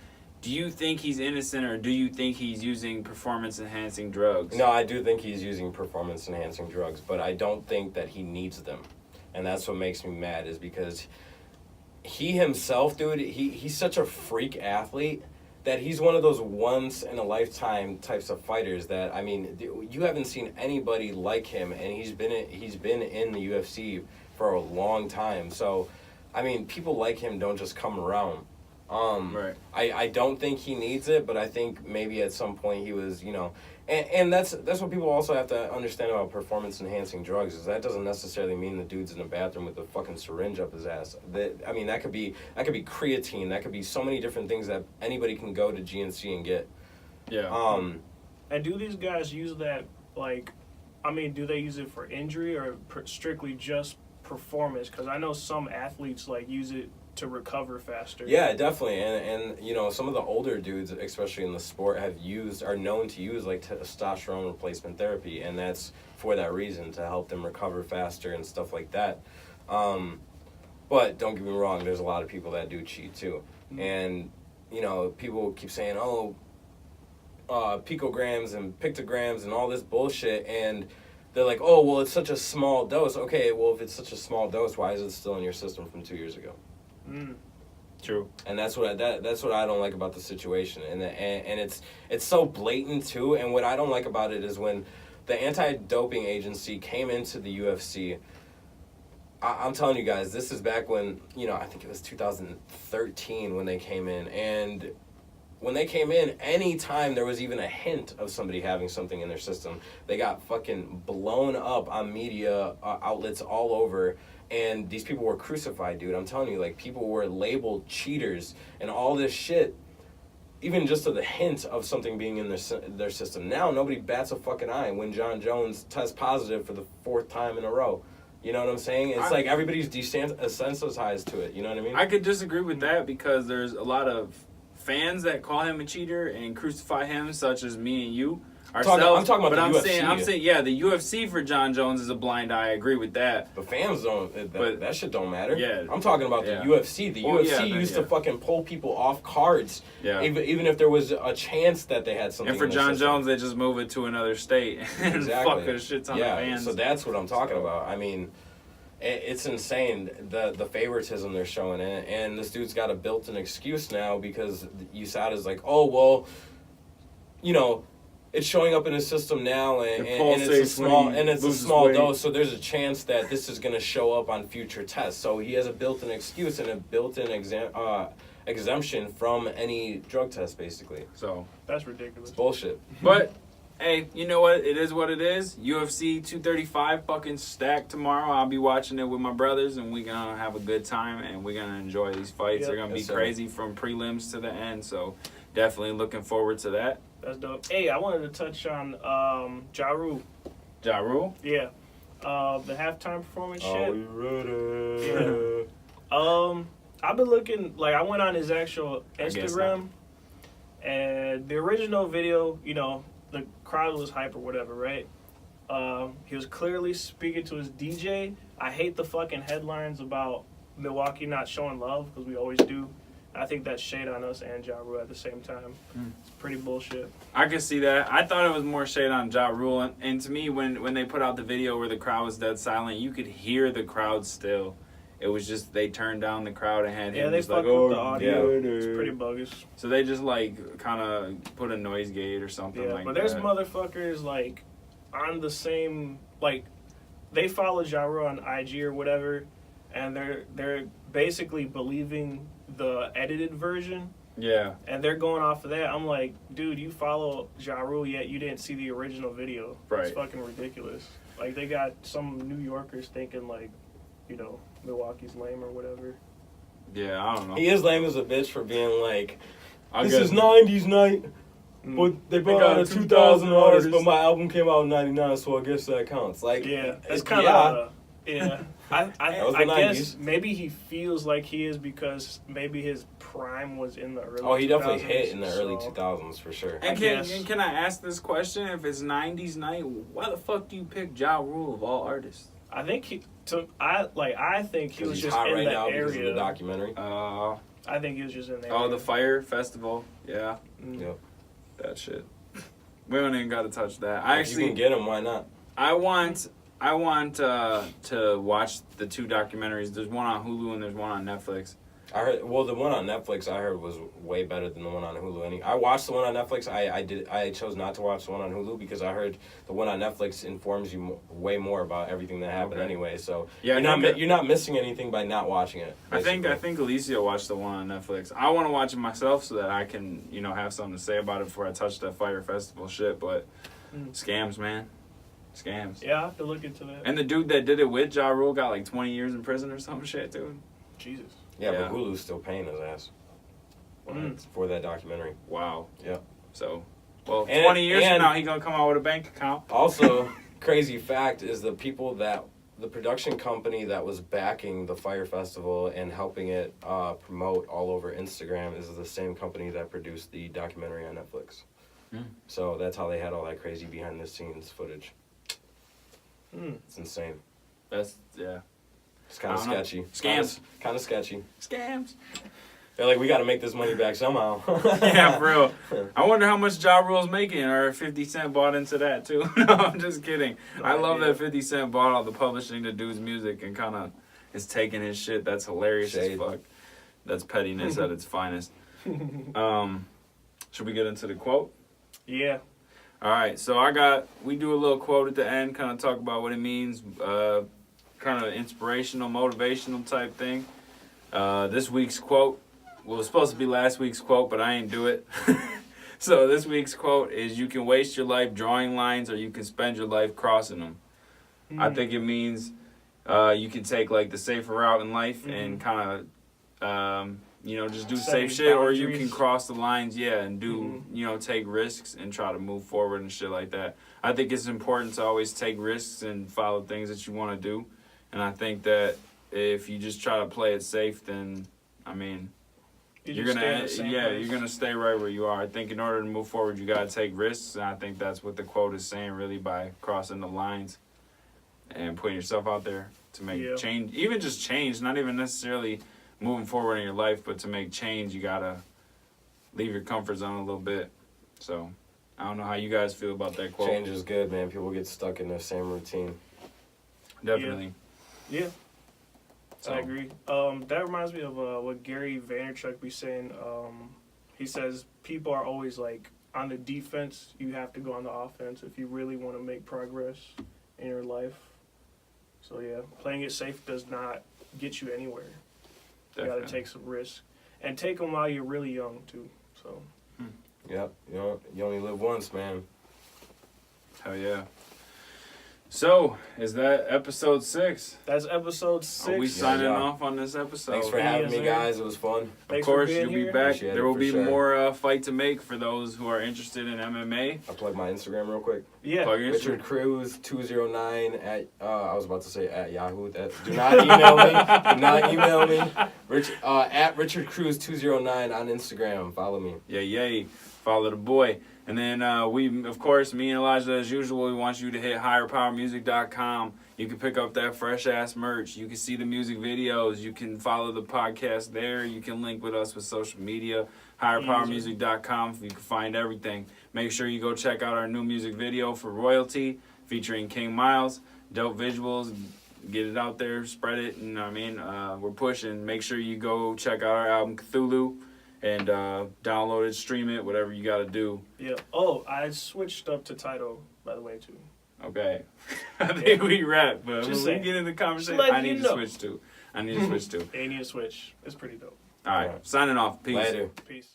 Do you think he's innocent, or do you think he's using performance-enhancing drugs? No, I do think he's using performance-enhancing drugs, but I don't think that he needs them. And that's what makes me mad, is because he himself, dude, he's such a freak athlete that he's one of those once-in-a-lifetime types of fighters that, I mean, you haven't seen anybody like him, and he's been in the UFC for a long time. So, I mean, people like him don't just come around. Right. I don't think he needs it, but I think maybe at some point he was, and that's what people also have to understand about performance enhancing drugs, is that doesn't necessarily mean the dude's in the bathroom with a fucking syringe up his ass. That could be creatine, that could be so many different things that anybody can go to GNC and get. Yeah. And do these guys use that, do they use it for injury or strictly just performance? Because I know some athletes use it to recover faster. Yeah, definitely. And some of the older dudes, especially in the sport, are known to use testosterone replacement therapy, and that's for that reason, to help them recover faster and stuff like that. But don't get me wrong, there's a lot of people that do cheat too. And people keep saying, picograms and pictograms and all this bullshit, and they're like, oh, well, it's such a small dose. Okay, well, if it's such a small dose, why is it still in your system from 2 years ago? True. And that's what I don't like about the situation, and it's so blatant too. And what I don't like about it is when the anti-doping agency came into the UFC. I'm telling you guys, this is back when, I think it was 2013 when they came in, and when they came in, anytime there was even a hint of somebody having something in their system, they got fucking blown up on media outlets all over. And these people were crucified, dude. I'm telling you, like, people were labeled cheaters and all this shit, even just to the hint of something being in their system. Now, nobody bats a fucking eye when John Jones tests positive for the 4th time in a row. You know what I'm saying? It's like everybody's desensitized to it. You know what I mean? I could disagree with that because there's a lot of fans that call him a cheater and crucify him, such as me and you. I'm talking about the UFC. I'm saying, yeah, the UFC for John Jones is a blind eye. I agree with that. But fans don't. That shit don't matter. Yeah, I'm talking about the UFC. The UFC used to fucking pull people off cards. Yeah. Even if there was a chance that they had something. And for John Jones, they just move it to another state and fuck a shit ton of fans. So that's what I'm talking about. I mean, it's insane the favoritism they're showing, and this dude's got a built-in excuse now because USADA is like, oh well, it's showing up in his system now, and it's a small dose, so there's a chance that this is going to show up on future tests. So he has a built-in excuse and a built-in exemption from any drug test, basically. So that's ridiculous. It's bullshit. But hey, you know what? It is what it is. UFC 235 fucking stacked tomorrow. I'll be watching it with my brothers, and we're gonna have a good time, and we're gonna enjoy these fights. They're gonna be crazy from prelims to the end. So definitely looking forward to that. That's dope. Hey, I wanted to touch on Ja Rule. Ja Rule? Yeah. The halftime performance shit. Are we ready? Yeah. I've been looking, like, I went on his actual Instagram, and the original video, the crowd was hype or whatever, right? He was clearly speaking to his DJ. I hate the fucking headlines about Milwaukee not showing love, because we always do. I think that's shade on us and Ja Rule at the same time. It's pretty bullshit. I can see that. I thought it was more shade on Ja Rule. And to me, when they put out the video where the crowd was dead silent, you could hear the crowd still. It was just they turned down the crowd and had him they just like, with the audio. It's pretty bogus. So they just kind of put a noise gate or something like that. But there's motherfuckers like on the same, like, they follow Ja Rule on IG or whatever, and they're basically believing the edited version. Yeah. And they're going off of that. I'm like, dude, you follow Ja Rule, yet you didn't see the original video. Right. It's fucking ridiculous. Like, they got some New Yorkers thinking, like, Milwaukee's lame or whatever. Yeah, I don't know. He is lame as a bitch for being like, this is 90s night, but they brought out a 2000 artist, but my album came out in 99, so I guess that counts. Like, yeah, it's kind of, I guess 90s. Maybe he feels like he is because maybe his prime was in the early 2000s. Oh, he definitely hit in the early 2000s for sure. And can I ask this question? If it's 90s night, why the fuck do you pick Ja Rule of all artists? I think I think he was just hot in right the now area. because of the documentary. I think he was just in there. Oh, the Fire Festival. Yeah. Yep. That shit. We don't even got to touch that. If you can get him, why not? I want to watch the 2 documentaries. There's one on Hulu and there's one on Netflix. I heard. Well, the one on Netflix I heard was way better than the one on Hulu. I watched the one on Netflix. I chose not to watch the one on Hulu because I heard the one on Netflix informs you way more about everything that happened anyway. So yeah, you're not missing anything by not watching it. Basically. I think Alicia watched the one on Netflix. I want to watch it myself so that I can have something to say about it before I touch that Fire Festival shit. But scams, man. Scams. Yeah, I have to look into that. And the dude that did it with Ja Rule got like 20 years in prison or some shit, dude. Jesus. Yeah, but Hulu's still paying his ass for that documentary. Wow. Yeah. So, 20 years from now, he gonna come out with a bank account. Also, crazy fact is the production company that was backing the Fire Festival and helping it promote all over Instagram is the same company that produced the documentary on Netflix. So that's how they had all that crazy behind the scenes footage. It's insane. It's kind of sketchy. Scams. Kind of sketchy. Scams. They're like, we got to make this money back somehow. Yeah, for real. I wonder how much Ja Rule's making, or 50 Cent bought into that, too. No, I'm just kidding. I love that 50 Cent bought all the publishing to dude's music and kind of is taking his shit. That's hilarious as fuck. That's pettiness at its finest. Should we get into the quote? Yeah. All right, so we do a little quote at the end, kind of talk about what it means, kind of inspirational, motivational type thing. This week's quote, well, it was supposed to be last week's quote, but I ain't do it. So this week's quote is, you can waste your life drawing lines or you can spend your life crossing them. I think it means you can take like the safer route in life and kind of, just do Setting safe shit, or you boundaries. can cross the lines, and do, take risks and try to move forward and shit like that. I think it's important to always take risks and follow things that you want to do. And I think that if you just try to play it safe, then, I mean, you're gonna stay right where you are. I think in order to move forward, you gotta take risks, and I think that's what the quote is saying, really, by crossing the lines and putting yourself out there to make change. Even just change, not even necessarily moving forward in your life, but to make change, you gotta leave your comfort zone a little bit. So I don't know how you guys feel about that quote. Change is good, man. People get stuck in their same routine. Definitely. Yeah. So. I agree. That reminds me of what Gary Vaynerchuk be saying. He says people are always like on the defense. You have to go on the offense if you really want to make progress in your life. So yeah, playing it safe does not get you anywhere. You got to take some risks, and take them while you're really young too. So. Yep. You only live once, man. Hell yeah. So, is that episode 6? That's episode 6. Are we signing off on this episode? Thanks for having me, guys. It was fun. Thanks of course, for being you'll be here. back. Appreciate There it, will for be sure. more Fight to Make for those who are interested in MMA. I'll plug my Instagram real quick. Yeah. Plug your Richard Instagram. Cruz 209 at I was about to say at Yahoo. Do not email me. Do not email me. At Richard Cruz 209 on Instagram. Follow me. Yay. Follow the boy. And then me and Elijah, as usual, we want you to hit higherpowermusic.com. You can pick up that fresh-ass merch. You can see the music videos. You can follow the podcast there. You can link with us with social media. higherpowermusic.com. You can find everything. Make sure you go check out our new music video for Royalty featuring King Miles. Dope visuals. Get it out there. Spread it. And we're pushing. Make sure you go check out our album Cthulhu. And download it, stream it, whatever you got to do. Yeah. Oh, I switched up to title, by the way, too. Okay. I think we rap, but Just when saying. we get in the conversation, Just letting I need you to know. switch to. I need to switch to. They need to switch. It's pretty dope. All right. Signing off. Peace. Later. Peace.